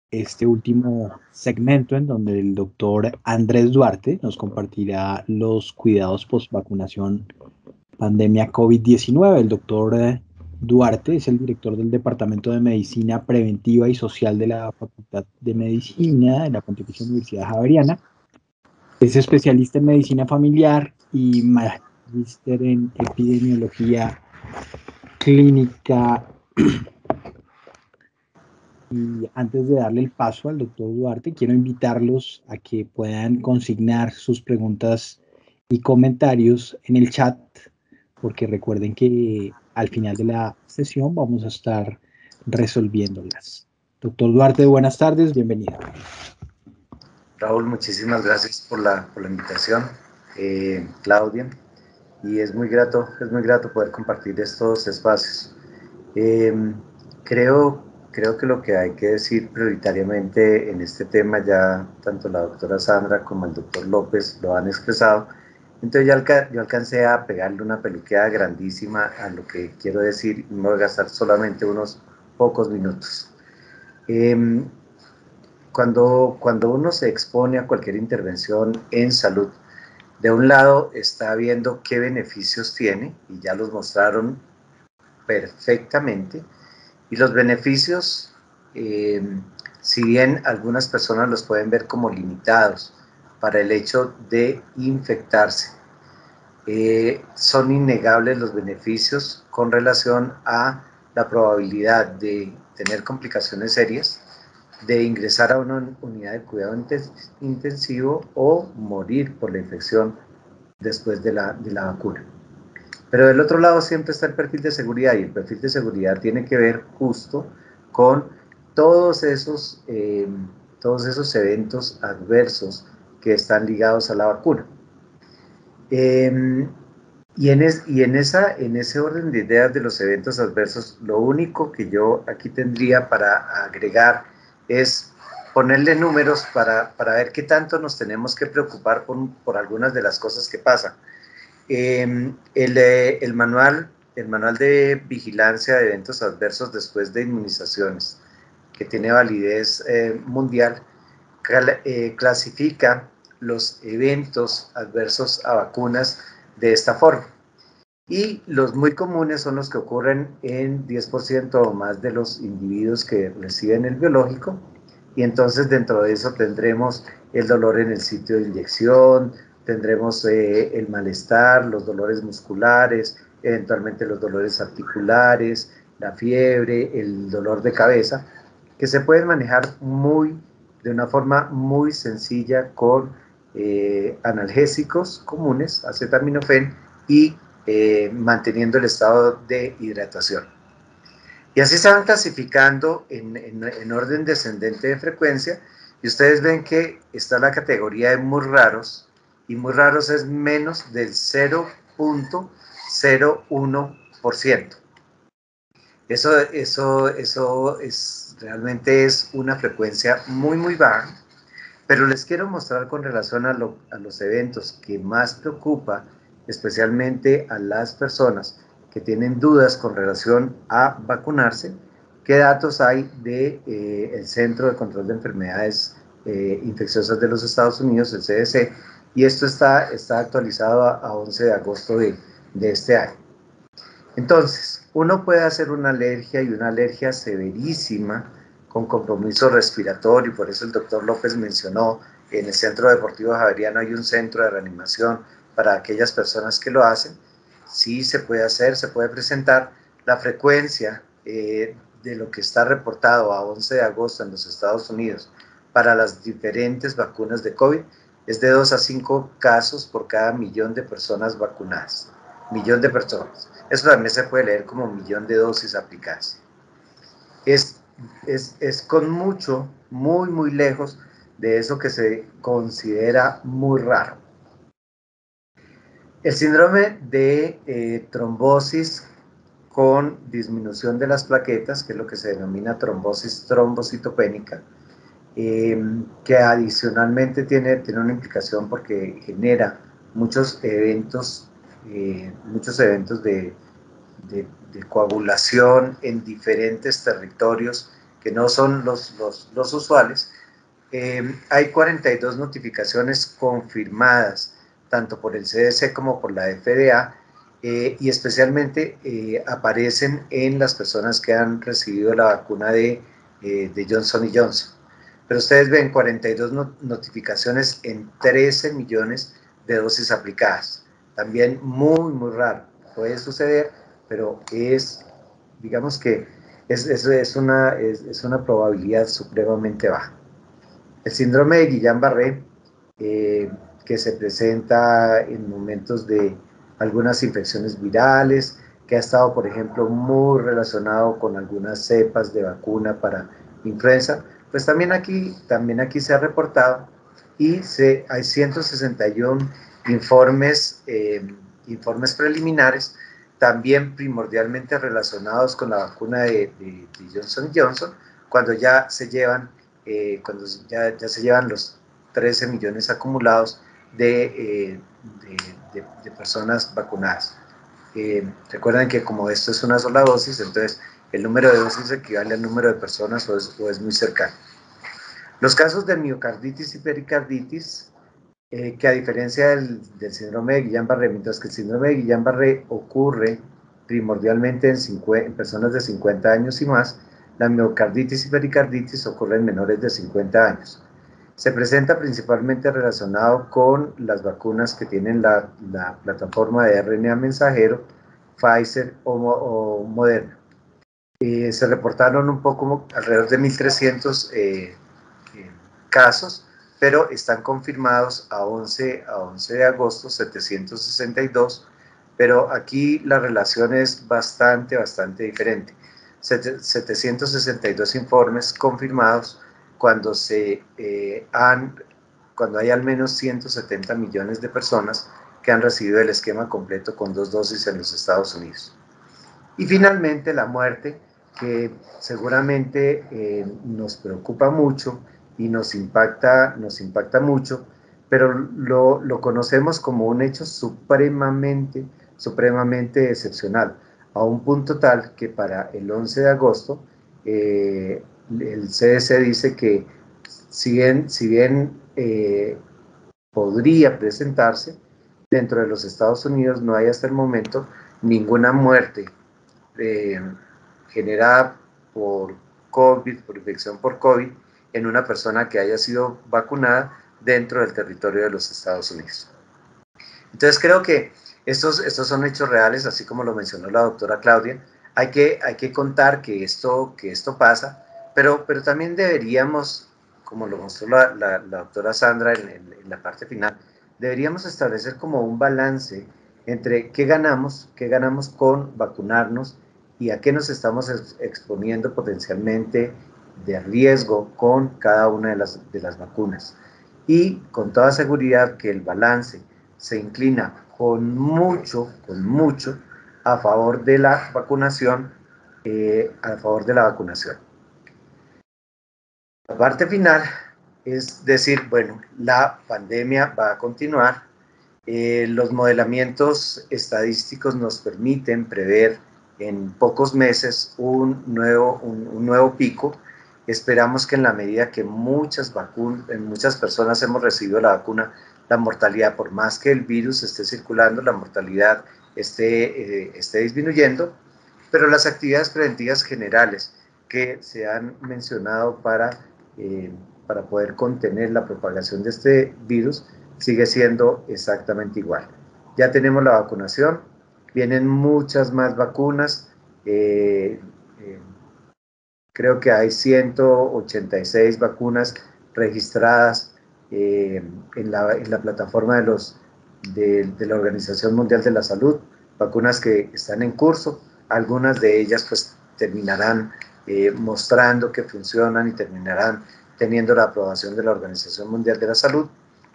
este último segmento en donde el doctor Andrés Duarte nos compartirá los cuidados post-vacunación pandemia COVID-19. El doctor Duarte es el director del Departamento de Medicina Preventiva y Social de la Facultad de Medicina de la Pontificia Universidad Javeriana. Es especialista en medicina familiar y magíster en epidemiología clínica. Y antes de darle el paso al doctor Duarte, quiero invitarlos a que puedan consignar sus preguntas y comentarios en el chat, porque recuerden que al final de la sesión vamos a estar resolviéndolas. Doctor Duarte, buenas tardes, bienvenido. Raúl, muchísimas gracias por la invitación, Claudia, y es muy grato poder compartir estos espacios. Creo que lo que hay que decir prioritariamente en este tema, ya tanto la doctora Sandra como el doctor López lo han expresado, entonces yo alcancé a pegarle una peluqueada grandísima a lo que quiero decir y me voy a gastar solamente unos pocos minutos. Cuando uno se expone a cualquier intervención en salud, de un lado está viendo qué beneficios tiene, y ya los mostraron perfectamente, y los beneficios, si bien algunas personas los pueden ver como limitados para el hecho de infectarse, son innegables los beneficios con relación a la probabilidad de tener complicaciones serias, de ingresar a una unidad de cuidado intensivo o morir por la infección después de la vacuna. Pero del otro lado siempre está el perfil de seguridad, y el perfil de seguridad tiene que ver justo con todos esos eventos adversos que están ligados a la vacuna. Y en ese orden de ideas de los eventos adversos, lo único que yo aquí tendría para agregar es ponerle números para ver qué tanto nos tenemos que preocupar por algunas de las cosas que pasan. El manual de vigilancia de eventos adversos después de inmunizaciones, que tiene validez mundial, clasifica los eventos adversos a vacunas de esta forma. Y los muy comunes son los que ocurren en 10% o más de los individuos que reciben el biológico, y entonces dentro de eso tendremos el dolor en el sitio de inyección, tendremos el malestar, los dolores musculares, eventualmente los dolores articulares, la fiebre, el dolor de cabeza, que se pueden manejar de una forma muy sencilla con analgésicos comunes, acetaminofén, y manteniendo el estado de hidratación. Y así se van clasificando en orden descendente de frecuencia, y ustedes ven que está la categoría de muy raros, y muy raros es menos del 0.01%. Eso realmente es una frecuencia muy, muy baja, pero les quiero mostrar con relación a los eventos que más preocupa, especialmente a las personas que tienen dudas con relación a vacunarse, qué datos hay del Centro de Control de Enfermedades Infecciosas de los Estados Unidos, el CDC, y esto está actualizado a 11 de agosto de este año. Entonces, uno puede hacer una alergia, y una alergia severísima, con compromiso respiratorio, y por eso el doctor López mencionó, en el Centro Deportivo Javeriano hay un centro de reanimación para aquellas personas que lo hacen. Sí se puede hacer, se puede presentar. La frecuencia de lo que está reportado a 11 de agosto en los Estados Unidos para las diferentes vacunas de COVID es de 2 a 5 casos por cada millón de personas vacunadas. Millón de personas. Eso también se puede leer como millón de dosis aplicadas. Es con mucho, muy, muy lejos de eso que se considera muy raro. El síndrome de trombosis con disminución de las plaquetas, que es lo que se denomina trombosis trombocitopénica, que adicionalmente tiene una implicación porque genera muchos eventos de coagulación en diferentes territorios que no son los usuales. Hay 42 notificaciones confirmadas, tanto por el CDC como por la FDA, y especialmente aparecen en las personas que han recibido la vacuna de Johnson & Johnson. Pero ustedes ven 42 notificaciones en 13 millones de dosis aplicadas. También muy, muy raro. Puede suceder, pero digamos que es una probabilidad supremamente baja. El síndrome de Guillain-Barré, que se presenta en momentos de algunas infecciones virales, que ha estado, por ejemplo, muy relacionado con algunas cepas de vacuna para influenza, pues también aquí se ha reportado, y hay 161 informes preliminares también primordialmente relacionados con la vacuna de Johnson Johnson, cuando ya se llevan, ya se llevan los 13 millones acumulados de personas vacunadas. Recuerden que como esto es una sola dosis, entonces el número de dosis equivale al número de personas o es muy cercano. Los casos de miocarditis y pericarditis, que a diferencia del síndrome de Guillain-Barré, mientras que el síndrome de Guillain-Barré ocurre primordialmente en personas de 50 años y más, la miocarditis y pericarditis ocurre en menores de 50 años. Se presenta principalmente relacionado con las vacunas que tienen la plataforma de RNA mensajero, Pfizer o Moderna. Se reportaron un poco alrededor de 1.300 casos, pero están confirmados a 11 de agosto 762, pero aquí la relación es bastante diferente. 762 informes confirmados cuando hay al menos 170 millones de personas que han recibido el esquema completo con 2 dosis en los Estados Unidos. Y finalmente la muerte, que seguramente nos preocupa mucho y nos impacta mucho, pero lo conocemos como un hecho supremamente excepcional, a un punto tal que para el 11 de agosto el CDC dice que si bien podría presentarse, dentro de los Estados Unidos no hay hasta el momento ninguna muerte generada por COVID, por infección por COVID, en una persona que haya sido vacunada dentro del territorio de los Estados Unidos. Entonces creo que estos son hechos reales, así como lo mencionó la doctora Claudia. Hay que contar que esto pasa, pero también deberíamos, como lo mostró la doctora Sandra en la parte final, deberíamos establecer como un balance entre qué ganamos con vacunarnos y a qué nos estamos exponiendo potencialmente de riesgo con cada una de las vacunas. Y con toda seguridad que el balance se inclina con mucho a favor de la vacunación, La parte final es decir, bueno, la pandemia va a continuar. Los modelamientos estadísticos nos permiten prever en pocos meses un nuevo pico. Esperamos que en la medida que muchas personas hemos recibido la vacuna, la mortalidad, por más que el virus esté circulando, la mortalidad esté disminuyendo, pero las actividades preventivas generales que se han mencionado para poder contener la propagación de este virus sigue siendo exactamente igual. Ya tenemos la vacunación, vienen muchas más vacunas, creo que hay 186 vacunas registradas en la plataforma de la Organización Mundial de la Salud, vacunas que están en curso, algunas de ellas pues terminarán mostrando que funcionan y terminarán teniendo la aprobación de la Organización Mundial de la Salud.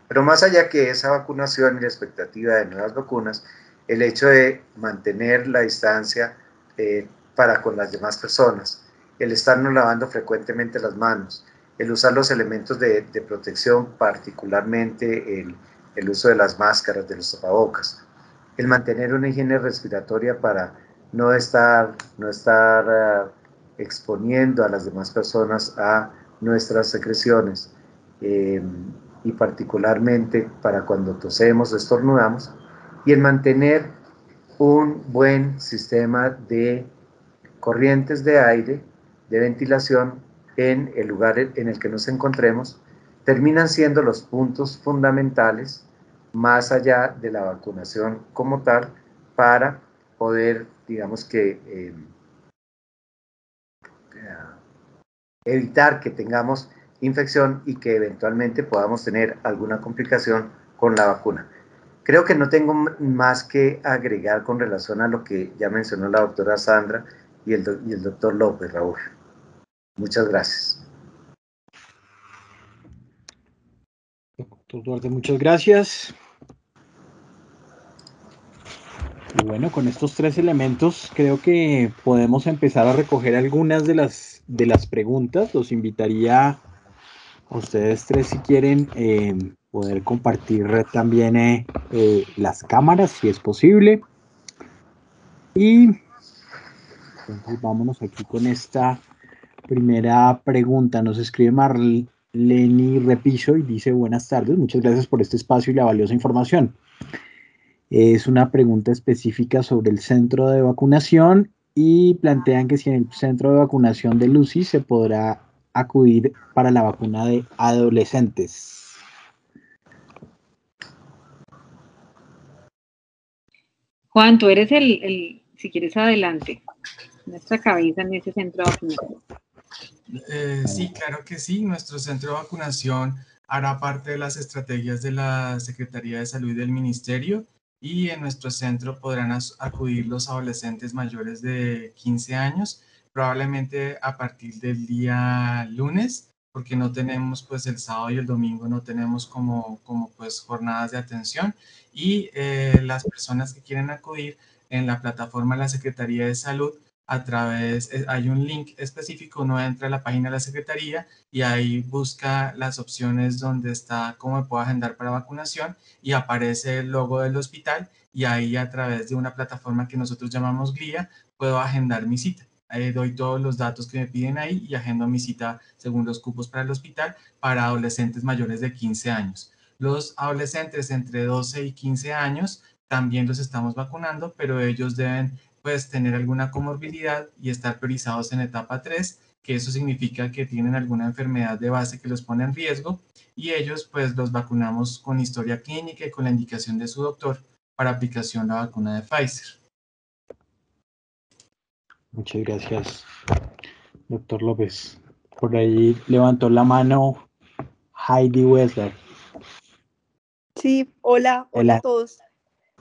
Pero más allá que esa vacunación y la expectativa de nuevas vacunas, el hecho de mantener la distancia para con las demás personas, el estarnos lavando frecuentemente las manos, el usar los elementos de protección, particularmente el uso de las máscaras, de los tapabocas, el mantener una higiene respiratoria para no estar exponiendo a las demás personas a nuestras secreciones, y particularmente para cuando tosemos o estornudamos, y el mantener un buen sistema de corrientes de aire, de ventilación en el lugar en el que nos encontremos, terminan siendo los puntos fundamentales, más allá de la vacunación como tal, para poder, digamos que, evitar que tengamos infección y que eventualmente podamos tener alguna complicación con la vacuna. Creo que no tengo más que agregar con relación a lo que ya mencionó la doctora Sandra y el doctor López, Raúl. Muchas gracias. Doctor Duarte, muchas gracias. Y bueno, con estos tres elementos creo que podemos empezar a recoger algunas de las preguntas. Los invitaría a ustedes tres, si quieren, poder compartir también las cámaras, si es posible. Y entonces vámonos aquí con esta primera pregunta. Nos escribe Marleni Repiso y dice: buenas tardes, muchas gracias por este espacio y la valiosa información. Es una pregunta específica sobre el centro de vacunación y plantean que si en el centro de vacunación de Lucy se podrá acudir para la vacuna de adolescentes. Juan, tú eres si quieres adelante, nuestra cabeza en ese centro de vacunación. Sí, claro que sí. Nuestro centro de vacunación hará parte de las estrategias de la Secretaría de Salud y del Ministerio, y en nuestro centro podrán acudir los adolescentes mayores de 15 años, probablemente a partir del día lunes, porque no tenemos pues el sábado y el domingo no tenemos como pues jornadas de atención, y las personas que quieren acudir en la plataforma de la Secretaría de Salud hay un link específico. Uno entra a la página de la Secretaría y ahí busca las opciones donde está cómo me puedo agendar para vacunación, y aparece el logo del hospital, y ahí a través de una plataforma que nosotros llamamos Glia puedo agendar mi cita. Ahí doy todos los datos que me piden ahí y agendo mi cita según los cupos para el hospital para adolescentes mayores de 15 años. Los adolescentes entre 12 y 15 años también los estamos vacunando, pero ellos deben pues tener alguna comorbilidad y estar priorizados en etapa 3, que eso significa que tienen alguna enfermedad de base que los pone en riesgo, y ellos pues los vacunamos con historia clínica y con la indicación de su doctor para aplicación la vacuna de Pfizer. Muchas gracias, doctor López. Por ahí levantó la mano Heidi Wessler. Sí, hola a todos.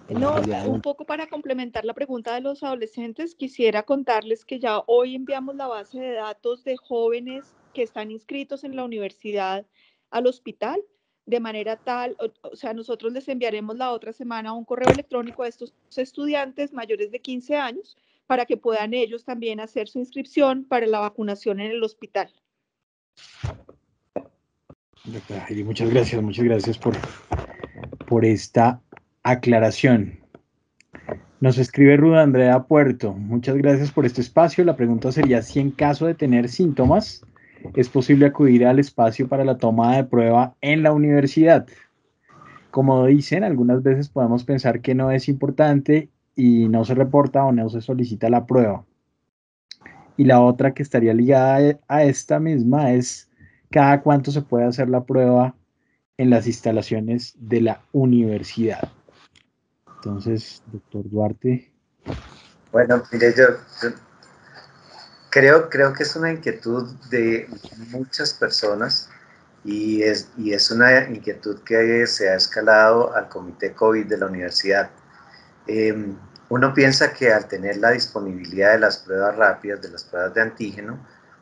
No, Hola. un poco para complementar la pregunta de los adolescentes, quisiera contarles que ya hoy enviamos la base de datos de jóvenes que están inscritos en la universidad al hospital, de manera tal, o sea, nosotros les enviaremos la otra semana un correo electrónico a estos estudiantes mayores de 15 años para que puedan ellos también hacer su inscripción para la vacunación en el hospital. Doctora Heidi, muchas gracias por esta aclaración. Nos escribe Ruda Andrea Puerto: muchas gracias por este espacio. La pregunta sería si en caso de tener síntomas es posible acudir al espacio para la toma de prueba en la universidad. Como dicen, algunas veces podemos pensar que no es importante y no se reporta o no se solicita la prueba. Y la otra que estaría ligada a esta misma es: ¿cada cuánto se puede hacer la prueba en las instalaciones de la universidad? Entonces, doctor Duarte. Bueno, mire, yo creo que es una inquietud de muchas personas, y es una inquietud que se ha escalado al comité COVID de la universidad. Uno piensa que al tener la disponibilidad de las pruebas rápidas, de las pruebas de antígeno,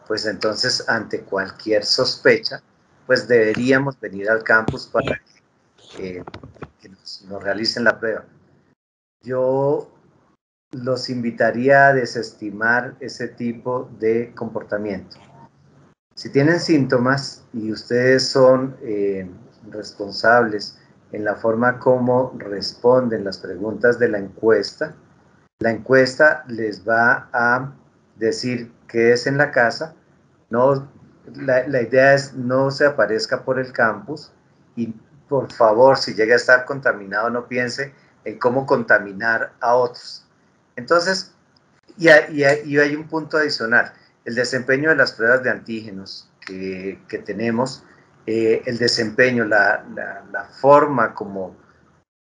pues entonces ante cualquier sospecha, pues deberíamos venir al campus para que nos realicen la prueba. Yo los invitaría a desestimar ese tipo de comportamiento. Si tienen síntomas y ustedes son responsables en la forma como responden las preguntas de la encuesta les va a decir que es en la casa. No, la idea es no se aparezca por el campus, y por favor, si llega a estar contaminado, no piense en cómo contaminar a otros. Entonces, y hay un punto adicional: el desempeño de las pruebas de antígenos que tenemos, el desempeño, la forma como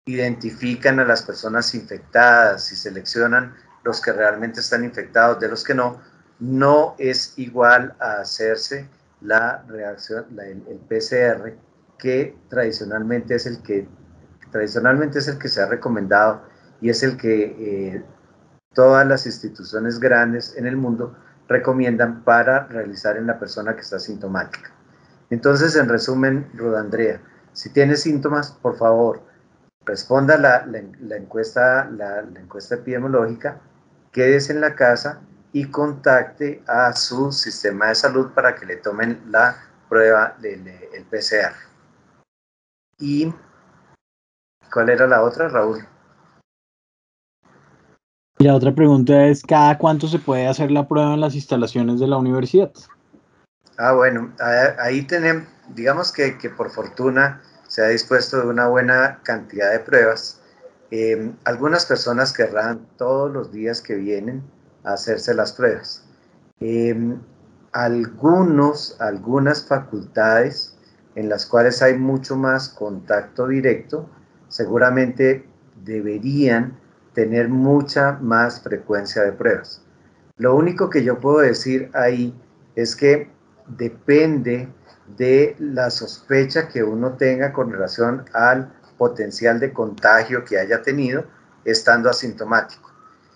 identifican a las personas infectadas y seleccionan los que realmente están infectados de los que no es igual a hacerse la reacción, el PCR, que tradicionalmente es el que se ha recomendado y es el que todas las instituciones grandes en el mundo recomiendan para realizar en la persona que está sintomática. Entonces, en resumen, Ruda Andrea, si tienes síntomas, por favor, responda la encuesta epidemiológica, quédese en la casa y contacte a su sistema de salud para que le tomen la prueba el PCR. ¿Y cuál era la otra, Raúl? Y la otra pregunta es, ¿cada cuánto se puede hacer la prueba en las instalaciones de la universidad? Bueno, ahí tenemos, digamos que por fortuna se ha dispuesto de una buena cantidad de pruebas. Algunas personas querrán todos los días que vienen a hacerse las pruebas. Algunas facultades en las cuales hay mucho más contacto directo, seguramente deberían tener mucha más frecuencia de pruebas. Lo único que yo puedo decir ahí es que depende de la sospecha que uno tenga con relación al potencial de contagio que haya tenido estando asintomático.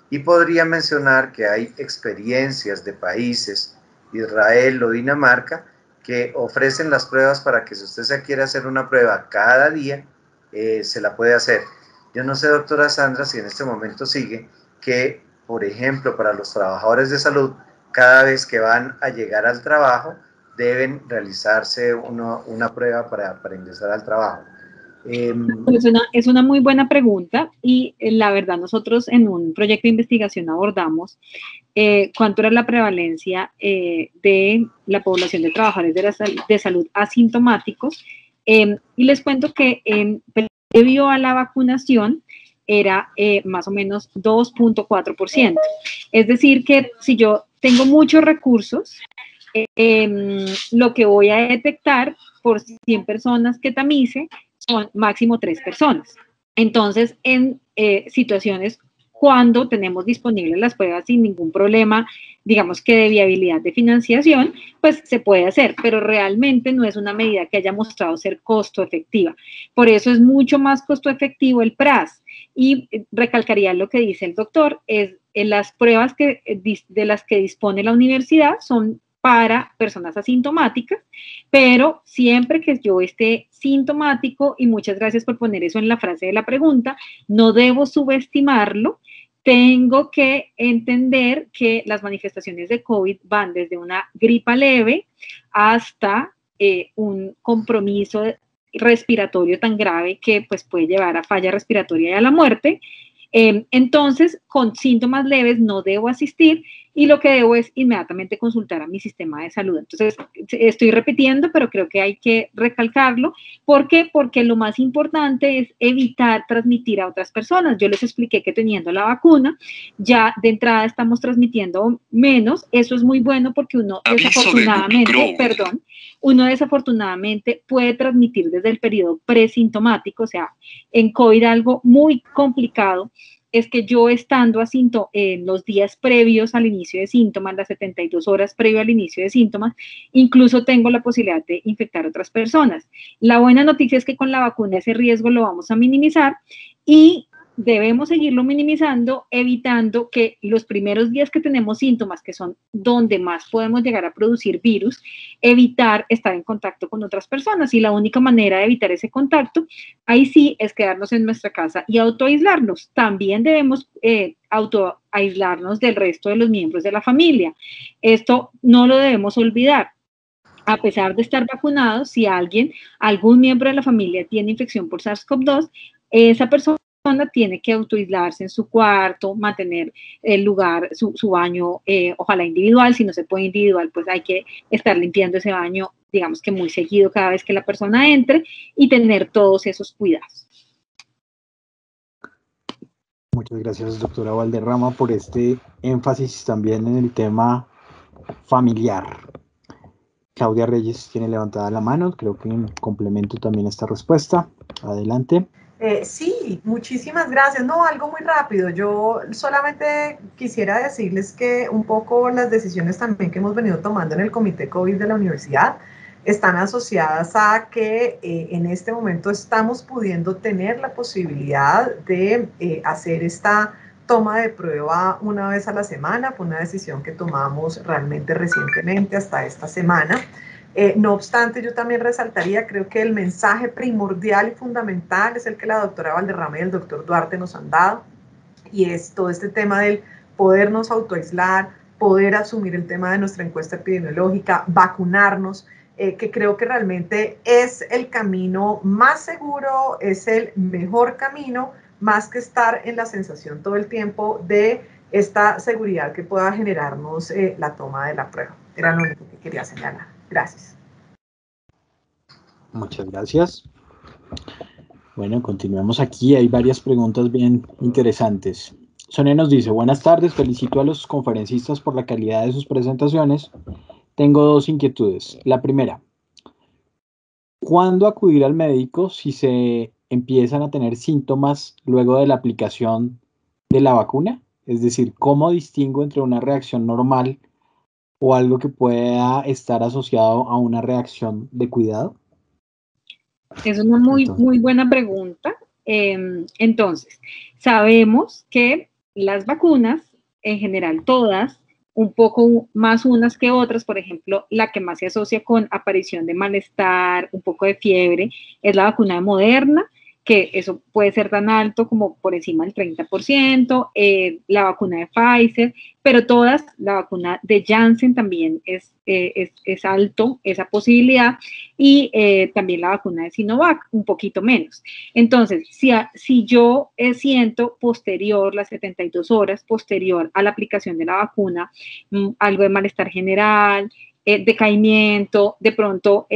Y podría mencionar que hay experiencias de países, Israel o Dinamarca, que ofrecen las pruebas para que si usted se quiere hacer una prueba cada día, se la puede hacer. Yo no sé, doctora Sandra, si en este momento sigue, que, por ejemplo, para los trabajadores de salud, cada vez que van a llegar al trabajo, deben realizarse una prueba para ingresar al trabajo. Es una muy buena pregunta y la verdad nosotros en un proyecto de investigación abordamos cuánto era la prevalencia de la población de trabajadores de salud asintomáticos y les cuento que previo a la vacunación era más o menos 2.4%. Es decir que si yo tengo muchos recursos, lo que voy a detectar por 100 personas que tamice son máximo 3 personas. Entonces, en situaciones cuando tenemos disponibles las pruebas sin ningún problema, digamos que de viabilidad de financiación, pues se puede hacer, pero realmente no es una medida que haya mostrado ser costo efectiva. Por eso es mucho más costo efectivo el PRAS. Y recalcaría lo que dice el doctor, es las pruebas de las que dispone la universidad son para personas asintomáticas, pero siempre que yo esté sintomático, y muchas gracias por poner eso en la frase de la pregunta, no debo subestimarlo, tengo que entender que las manifestaciones de COVID van desde una gripa leve hasta un compromiso respiratorio tan grave que pues, puede llevar a falla respiratoria y a la muerte. Entonces, con síntomas leves no debo asistir y lo que debo es inmediatamente consultar a mi sistema de salud. Entonces, estoy repitiendo, pero creo que hay que recalcarlo. ¿Por qué? Porque lo más importante es evitar transmitir a otras personas. Yo les expliqué que teniendo la vacuna, ya de entrada estamos transmitiendo menos. Eso es muy bueno porque uno desafortunadamente puede transmitir desde el periodo presintomático. O sea, en COVID algo muy complicado es que yo estando en los días previos al inicio de síntomas, las 72 horas previo al inicio de síntomas, incluso tengo la posibilidad de infectar a otras personas. La buena noticia es que con la vacuna ese riesgo lo vamos a minimizar y debemos seguirlo minimizando, evitando que los primeros días que tenemos síntomas, que son donde más podemos llegar a producir virus, evitar estar en contacto con otras personas. Y la única manera de evitar ese contacto, ahí sí, es quedarnos en nuestra casa y autoaislarnos. También debemos autoaislarnos del resto de los miembros de la familia. Esto no lo debemos olvidar. A pesar de estar vacunados, si algún miembro de la familia tiene infección por SARS-CoV-2, esa persona tiene que autoaislarse en su cuarto, mantener el lugar, su baño, ojalá individual. Si no se puede individual, pues hay que estar limpiando ese baño, digamos que muy seguido cada vez que la persona entre y tener todos esos cuidados. Muchas gracias, doctora Valderrama, por este énfasis también en el tema familiar. Claudia Reyes tiene levantada la mano, creo que complemento también esta respuesta. Adelante. Sí, muchísimas gracias. No, algo muy rápido. Yo solamente quisiera decirles que un poco las decisiones también que hemos venido tomando en el Comité COVID de la universidad están asociadas a que en este momento estamos pudiendo tener la posibilidad de hacer esta toma de prueba una vez a la semana. Fue una decisión que tomamos realmente recientemente hasta esta semana. No obstante, yo también resaltaría, creo que el mensaje primordial y fundamental es el que la doctora Valderrama y el doctor Duarte nos han dado, y es todo este tema del podernos autoaislar, poder asumir el tema de nuestra encuesta epidemiológica, vacunarnos, que creo que realmente es el camino más seguro, es el mejor camino, más que estar en la sensación todo el tiempo de esta seguridad que pueda generarnos la toma de la prueba. Era lo único que quería señalar. Gracias. Muchas gracias. Bueno, continuamos aquí. Hay varias preguntas bien interesantes. Sonia nos dice, buenas tardes, felicito a los conferencistas por la calidad de sus presentaciones. Tengo dos inquietudes. La primera, ¿cuándo acudir al médico si se empiezan a tener síntomas luego de la aplicación de la vacuna? Es decir, ¿cómo distingo entre una reacción normal o algo que pueda estar asociado a una reacción de cuidado? Es una muy buena pregunta. Entonces, sabemos que las vacunas, en general todas, un poco más unas que otras, por ejemplo, la que más se asocia con aparición de malestar, un poco de fiebre, es la vacuna de Moderna, que eso puede ser tan alto como por encima del 30%, la vacuna de Pfizer, pero todas, la vacuna de Janssen también es alto esa posibilidad, y también la vacuna de Sinovac, un poquito menos. Entonces, si yo siento posterior, las 72 horas posterior a la aplicación de la vacuna, algo de malestar general, decaimiento, de pronto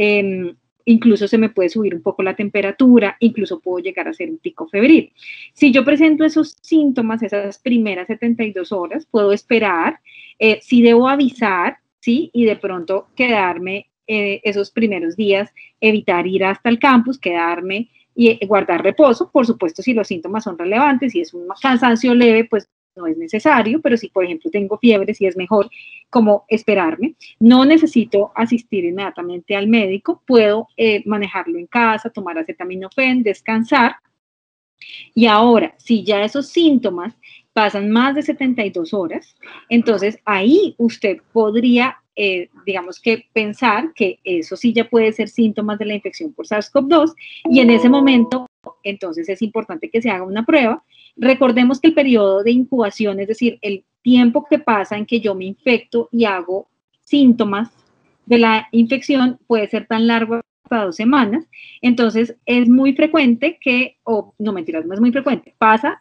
incluso se me puede subir un poco la temperatura, incluso puedo llegar a ser un pico febril. Si yo presento esos síntomas, esas primeras 72 horas, puedo esperar, si debo avisar, ¿sí? Y de pronto quedarme esos primeros días, evitar ir hasta el campus, quedarme y guardar reposo. Por supuesto, si los síntomas son relevantes, si es un cansancio leve, pues no es necesario, pero si por ejemplo tengo fiebre, sí es mejor como esperarme. No necesito asistir inmediatamente al médico, puedo manejarlo en casa, tomar acetaminofén, descansar. Y ahora, si ya esos síntomas pasan más de 72 horas, entonces ahí usted podría, digamos que pensar que eso sí ya puede ser síntomas de la infección por SARS-CoV-2, y en ese momento, entonces es importante que se haga una prueba. Recordemos que el periodo de incubación, es decir, el tiempo que pasa en que yo me infecto y hago síntomas de la infección, puede ser tan largo hasta 2 semanas. Entonces es muy frecuente que, o no mentiras, no es muy frecuente, pasa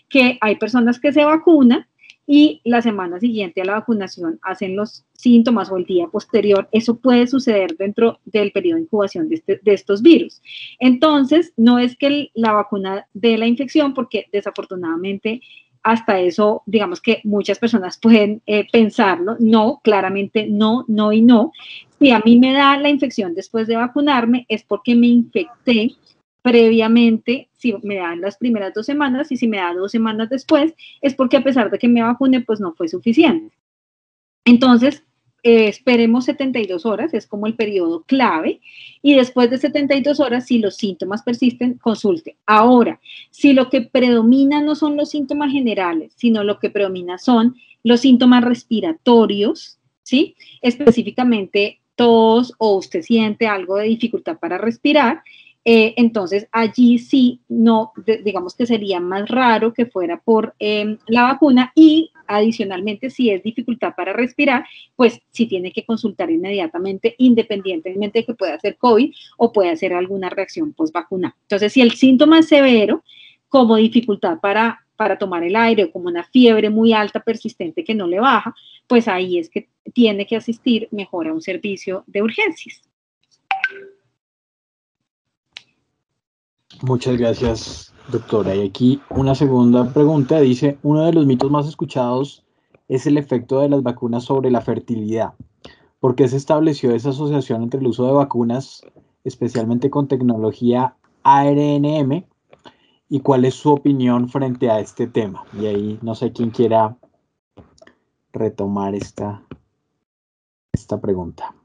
que hay personas que se vacunan y la semana siguiente a la vacunación hacen los síntomas o el día posterior. Eso puede suceder dentro del periodo de incubación de estos virus. Entonces, no es que la vacuna de la infección, porque desafortunadamente hasta eso, digamos que muchas personas pueden pensarlo. No, claramente no, no y no. Si a mí me da la infección después de vacunarme, es porque me infecté previamente, si me dan las primeras 2 semanas, y si me da 2 semanas después, es porque a pesar de que me vacune, pues no fue suficiente. Entonces, esperemos 72 horas, es como el periodo clave, y después de 72 horas, si los síntomas persisten, consulte. Ahora, si lo que predomina no son los síntomas generales, sino lo que predomina son los síntomas respiratorios, ¿sí? Específicamente tos, o usted siente algo de dificultad para respirar, entonces allí sí, no, digamos que sería más raro que fuera por la vacuna, y adicionalmente si es dificultad para respirar, pues sí tiene que consultar inmediatamente, independientemente de que pueda ser COVID o pueda ser alguna reacción post-vacuna. Entonces, si el síntoma es severo, como dificultad para tomar el aire, o como una fiebre muy alta persistente que no le baja, pues ahí es que tiene que asistir mejor a un servicio de urgencias. Muchas gracias, doctora. Y aquí una segunda pregunta. Dice, uno de los mitos más escuchados es el efecto de las vacunas sobre la fertilidad. ¿Por qué se estableció esa asociación entre el uso de vacunas, especialmente con tecnología ARNM? ¿Y cuál es su opinión frente a este tema? Y ahí no sé quién quiera retomar esta pregunta.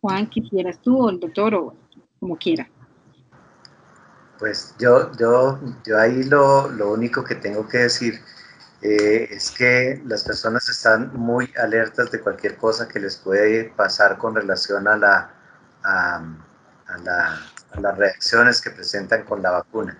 Juan, ¿quisieras tú o el doctor, o como quiera? Pues yo ahí lo único que tengo que decir es que las personas están muy alertas de cualquier cosa que les puede pasar con relación a las reacciones que presentan con la vacuna.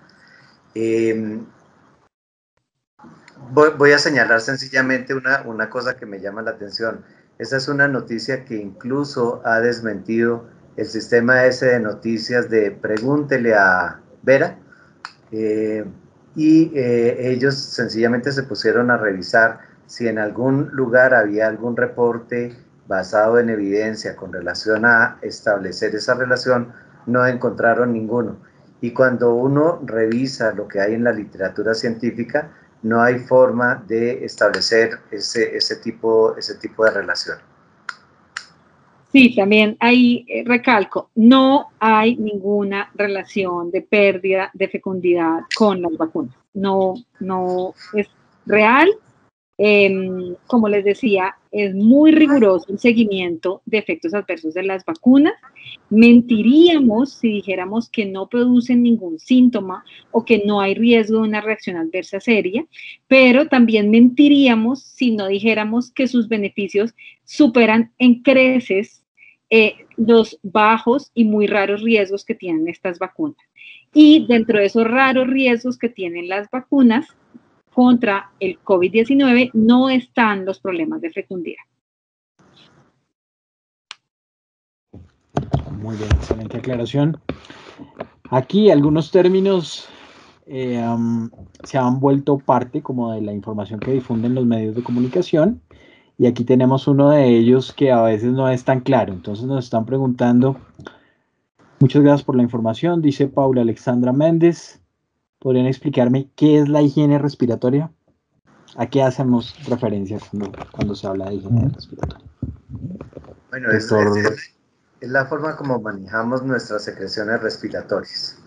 Voy a señalar sencillamente una cosa que me llama la atención. Esa es una noticia que incluso ha desmentido el sistema ese de noticias de Pregúntele a Vera, ellos sencillamente se pusieron a revisar si en algún lugar había algún reporte basado en evidencia con relación a establecer esa relación. No encontraron ninguno. Y cuando uno revisa lo que hay en la literatura científica, no hay forma de establecer ese tipo de relación. Sí, también ahí recalco, no hay ninguna relación de pérdida de fecundidad con las vacunas. No es real. Como les decía, es muy riguroso el seguimiento de efectos adversos de las vacunas. Mentiríamos si dijéramos que no producen ningún síntoma o que no hay riesgo de una reacción adversa seria, pero también mentiríamos si no dijéramos que sus beneficios superan en creces los bajos y muy raros riesgos que tienen estas vacunas. Y dentro de esos raros riesgos que tienen las vacunas contra el COVID-19 no están los problemas de fecundidad. Muy bien, excelente aclaración. Aquí algunos términos se han vuelto parte como de la información que difunden los medios de comunicación, y aquí tenemos uno de ellos que a veces no es tan claro. Entonces nos están preguntando: muchas gracias por la información, dice Paula Alexandra Méndez. ¿Podrían explicarme qué es la higiene respiratoria? ¿A qué hacemos referencia cuando se habla de higiene respiratoria? Bueno, es la forma como manejamos nuestras secreciones respiratorias.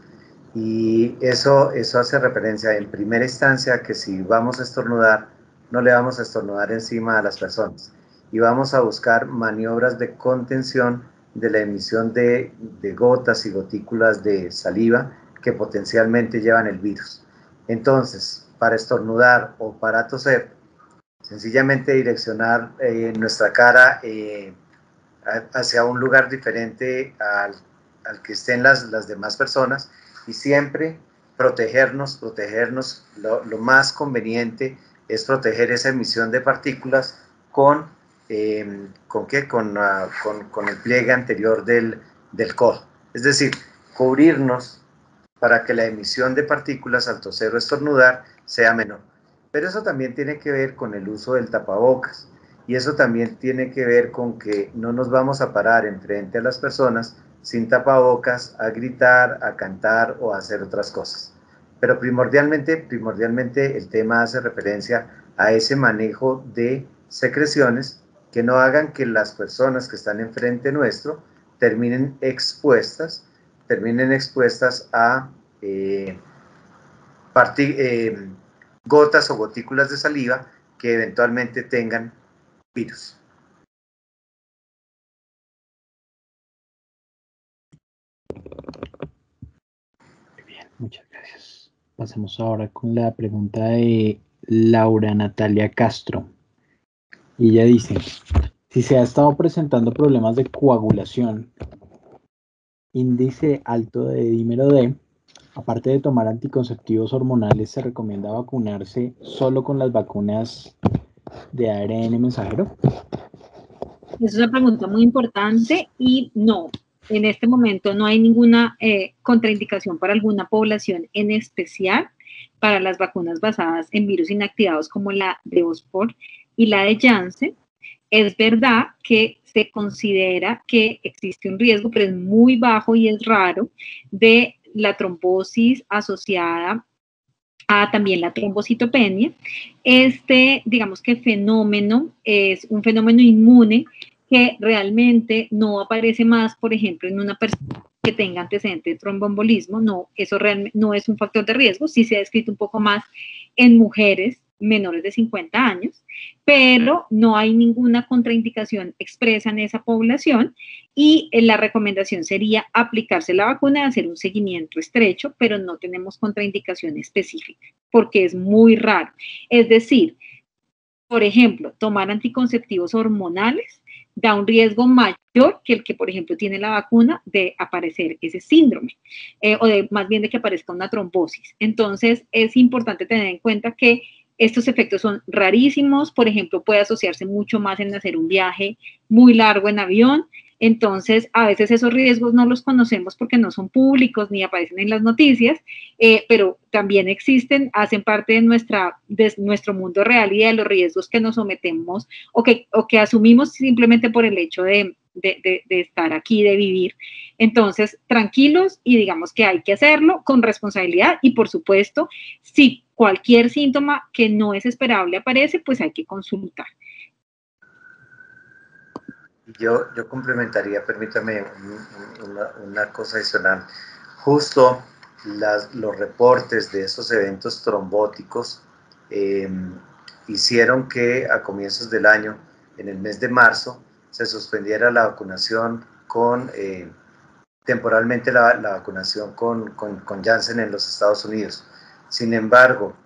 Y eso hace referencia en primera instancia que si vamos a estornudar, no le vamos a estornudar encima a las personas. Y vamos a buscar maniobras de contención de la emisión de gotas y gotículas de saliva que potencialmente llevan el virus. Entonces, para estornudar o para toser, sencillamente direccionar nuestra cara hacia un lugar diferente al que estén las demás personas, y siempre protegernos. Lo más conveniente es proteger esa emisión de partículas con el pliegue anterior del codo. Es decir, cubrirnos para que la emisión de partículas al toser o estornudar sea menor. Pero eso también tiene que ver con el uso del tapabocas. Y eso también tiene que ver con que no nos vamos a parar enfrente a las personas sin tapabocas a gritar, a cantar o a hacer otras cosas. Pero primordialmente el tema hace referencia a ese manejo de secreciones que no hagan que las personas que están enfrente nuestro terminen expuestas a gotas o gotículas de saliva que eventualmente tengan virus. Muy bien, muchas gracias. Pasemos ahora con la pregunta de Laura Natalia Castro. Y ella dice: si se ha estado presentando problemas de coagulación, índice alto de dímero D, aparte de tomar anticonceptivos hormonales, ¿se recomienda vacunarse solo con las vacunas de ARN mensajero? Es una pregunta muy importante y no, en este momento no hay ninguna contraindicación para alguna población en especial para las vacunas basadas en virus inactivados como la de Oxford y la de Janssen. Es verdad que se considera que existe un riesgo, pero es muy bajo y es raro, de la trombosis asociada a también la trombocitopenia. Digamos que fenómeno es un fenómeno inmune que realmente no aparece más, por ejemplo, en una persona que tenga antecedente de tromboembolismo. No, eso realmente no es un factor de riesgo. Sí se ha descrito un poco más en mujeres menores de 50 años, pero no hay ninguna contraindicación expresa en esa población y la recomendación sería aplicarse la vacuna y hacer un seguimiento estrecho, pero no tenemos contraindicación específica porque es muy raro. Es decir, por ejemplo, tomar anticonceptivos hormonales da un riesgo mayor que el que, por ejemplo, tiene la vacuna de aparecer ese síndrome, o de más bien de que aparezca una trombosis. Entonces, es importante tener en cuenta que estos efectos son rarísimos, por ejemplo, puede asociarse mucho más en hacer un viaje muy largo en avión. Entonces, a veces esos riesgos no los conocemos porque no son públicos ni aparecen en las noticias, pero también existen, hacen parte de nuestro mundo real y de los riesgos que nos sometemos o que asumimos simplemente por el hecho de estar aquí, de vivir. Entonces, tranquilos y digamos que hay que hacerlo con responsabilidad y, por supuesto, si cualquier síntoma que no es esperable aparece, pues hay que consultar. Yo complementaría, permítame una cosa adicional. Justo los reportes de esos eventos trombóticos hicieron que a comienzos del año, en el mes de marzo, se suspendiera la vacunación temporalmente la vacunación con Janssen en los Estados Unidos. Sin embargo,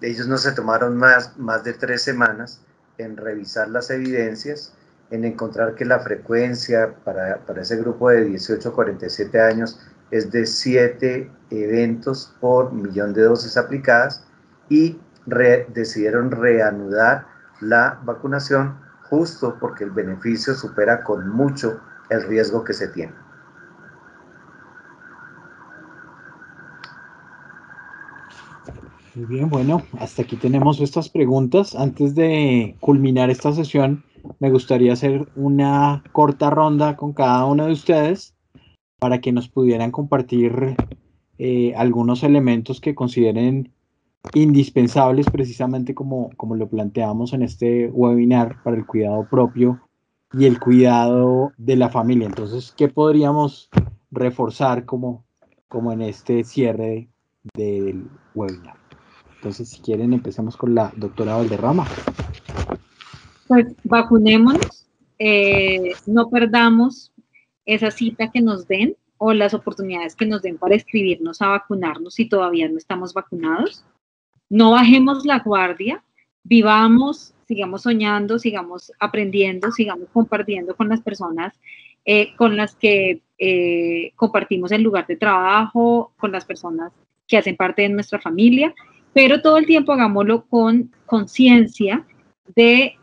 ellos no se tomaron más de 3 semanas en revisar las evidencias, en encontrar que la frecuencia para ese grupo de 18 a 47 años es de 7 eventos por millón de dosis aplicadas y decidieron reanudar la vacunación justo porque el beneficio supera con mucho el riesgo que se tiene. Muy bien, bueno, hasta aquí tenemos estas preguntas. Antes de culminar esta sesión, me gustaría hacer una corta ronda con cada uno de ustedes para que nos pudieran compartir algunos elementos que consideren indispensables, precisamente como lo planteamos en este webinar, para el cuidado propio y el cuidado de la familia. Entonces, ¿qué podríamos reforzar como en este cierre del webinar? Entonces, si quieren, empecemos con la doctora Valderrama. Pues vacunémonos, no perdamos esa cita que nos den o las oportunidades que nos den para inscribirnos a vacunarnos si todavía no estamos vacunados. No bajemos la guardia, vivamos, sigamos soñando, sigamos aprendiendo, sigamos compartiendo con las personas con las que compartimos el lugar de trabajo, con las personas que hacen parte de nuestra familia, pero todo el tiempo hagámoslo con conciencia de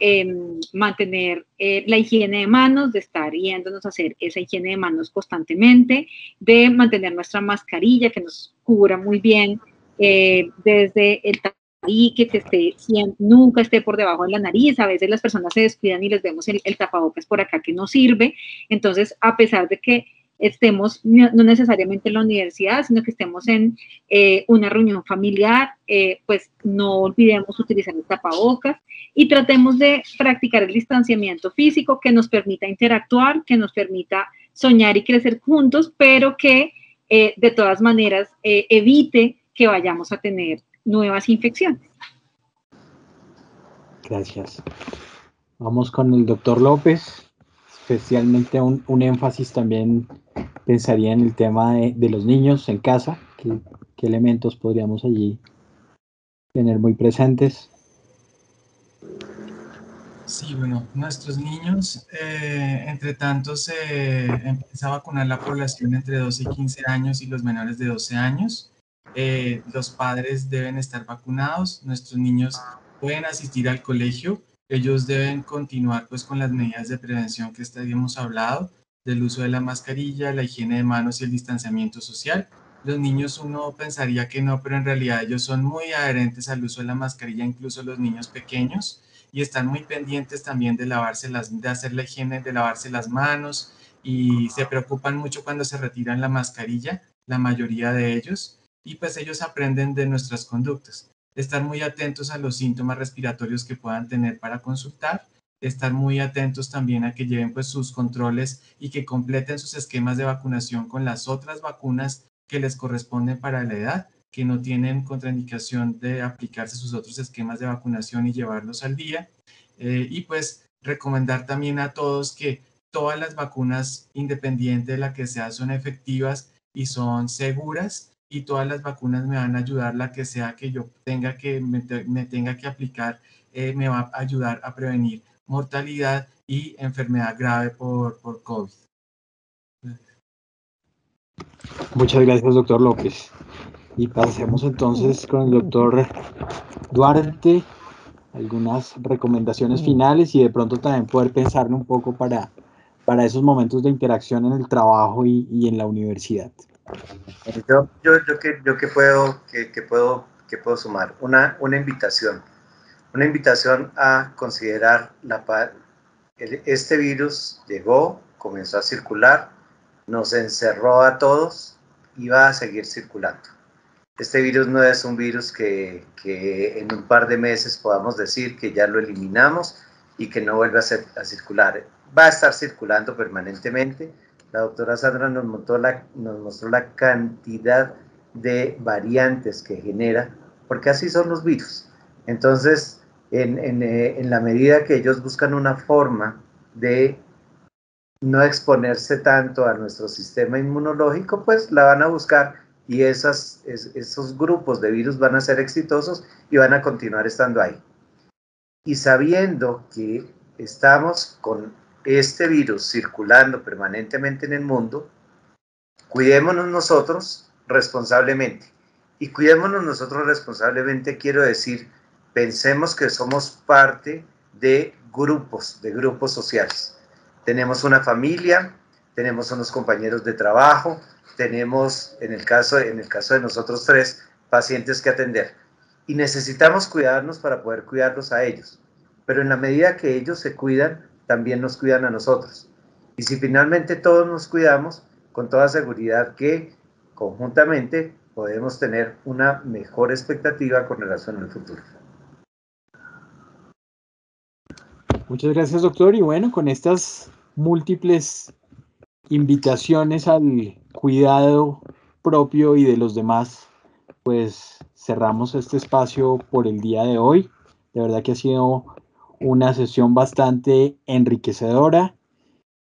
mantener la higiene de manos, de estar yéndonos a hacer esa higiene de manos constantemente, de mantener nuestra mascarilla que nos cubra muy bien desde el tabique, nunca esté por debajo de la nariz. A veces las personas se descuidan y les vemos el tapabocas por acá que no sirve. Entonces, a pesar de que estemos no necesariamente en la universidad, sino que estemos en una reunión familiar, pues no olvidemos utilizar el tapabocas y tratemos de practicar el distanciamiento físico que nos permita interactuar, que nos permita soñar y crecer juntos, pero que de todas maneras evite que vayamos a tener nuevas infecciones. Gracias. Vamos con el doctor López. Especialmente un énfasis también pensaría en el tema de los niños en casa. ¿Qué elementos podríamos allí tener muy presentes? Sí, bueno, nuestros niños, entre tanto, se empieza a vacunar la población entre 12 y 15 años y los menores de 12 años. Los padres deben estar vacunados, nuestros niños pueden asistir al colegio, ellos deben continuar pues con las medidas de prevención que habíamos hablado, del uso de la mascarilla, la higiene de manos y el distanciamiento social. Los niños uno pensaría que no, pero en realidad ellos son muy adherentes al uso de la mascarilla, incluso los niños pequeños, y están muy pendientes también de hacer la higiene, de lavarse las manos, y se preocupan mucho cuando se retiran la mascarilla, la mayoría de ellos, y pues ellos aprenden de nuestras conductas. Estar muy atentos a los síntomas respiratorios que puedan tener para consultar, estar muy atentos también a que lleven pues sus controles y que completen sus esquemas de vacunación con las otras vacunas que les corresponden para la edad, que no tienen contraindicación de aplicarse sus otros esquemas de vacunación y llevarlos al día. Y pues recomendar también a todos que todas las vacunas, independiente de la que sea, son efectivas y son seguras, y todas las vacunas me van a ayudar, la que sea que yo tenga que me tenga que aplicar, me va a ayudar a prevenir mortalidad y enfermedad grave por COVID. Muchas gracias, doctor López. Y pasemos entonces con el doctor Duarte, algunas recomendaciones finales y de pronto también poder pensarle un poco para esos momentos de interacción en el trabajo y en la universidad. Yo que puedo sumar una invitación a considerar este virus llegó, comenzó a circular, nos encerró a todos y va a seguir circulando. Este virus no es un virus que en un par de meses podamos decir que ya lo eliminamos y que no vuelve a circular. Va a estar circulando permanentemente. La doctora Sandra nos mostró la cantidad de variantes que genera, porque así son los virus. Entonces, en la medida que ellos buscan una forma de no exponerse tanto a nuestro sistema inmunológico, pues la van a buscar, y esos grupos de virus van a ser exitosos y van a continuar estando ahí. Y sabiendo que estamos con este virus circulando permanentemente en el mundo, cuidémonos nosotros responsablemente. Y cuidémonos nosotros responsablemente quiero decir, pensemos que somos parte de grupos sociales. Tenemos una familia, tenemos unos compañeros de trabajo, tenemos, en el caso de nosotros tres, pacientes que atender. Y necesitamos cuidarnos para poder cuidarlos a ellos. Pero en la medida que ellos se cuidan, también nos cuidan a nosotros. Y si finalmente todos nos cuidamos, con toda seguridad que conjuntamente podemos tener una mejor expectativa con relación al futuro. Muchas gracias, doctor. Y bueno, con estas múltiples invitaciones al cuidado propio y de los demás, pues cerramos este espacio por el día de hoy. De verdad que ha sido una sesión bastante enriquecedora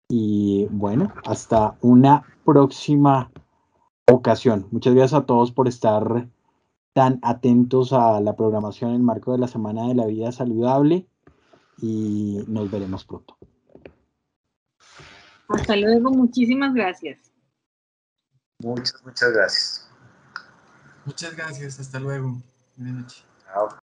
y bueno, hasta una próxima ocasión. Muchas gracias a todos por estar tan atentos a la programación en el marco de la Semana de la Vida Saludable y nos veremos pronto. Hasta luego, muchísimas gracias. Muchas gracias. Muchas gracias, hasta luego. Buenas noches. Chao.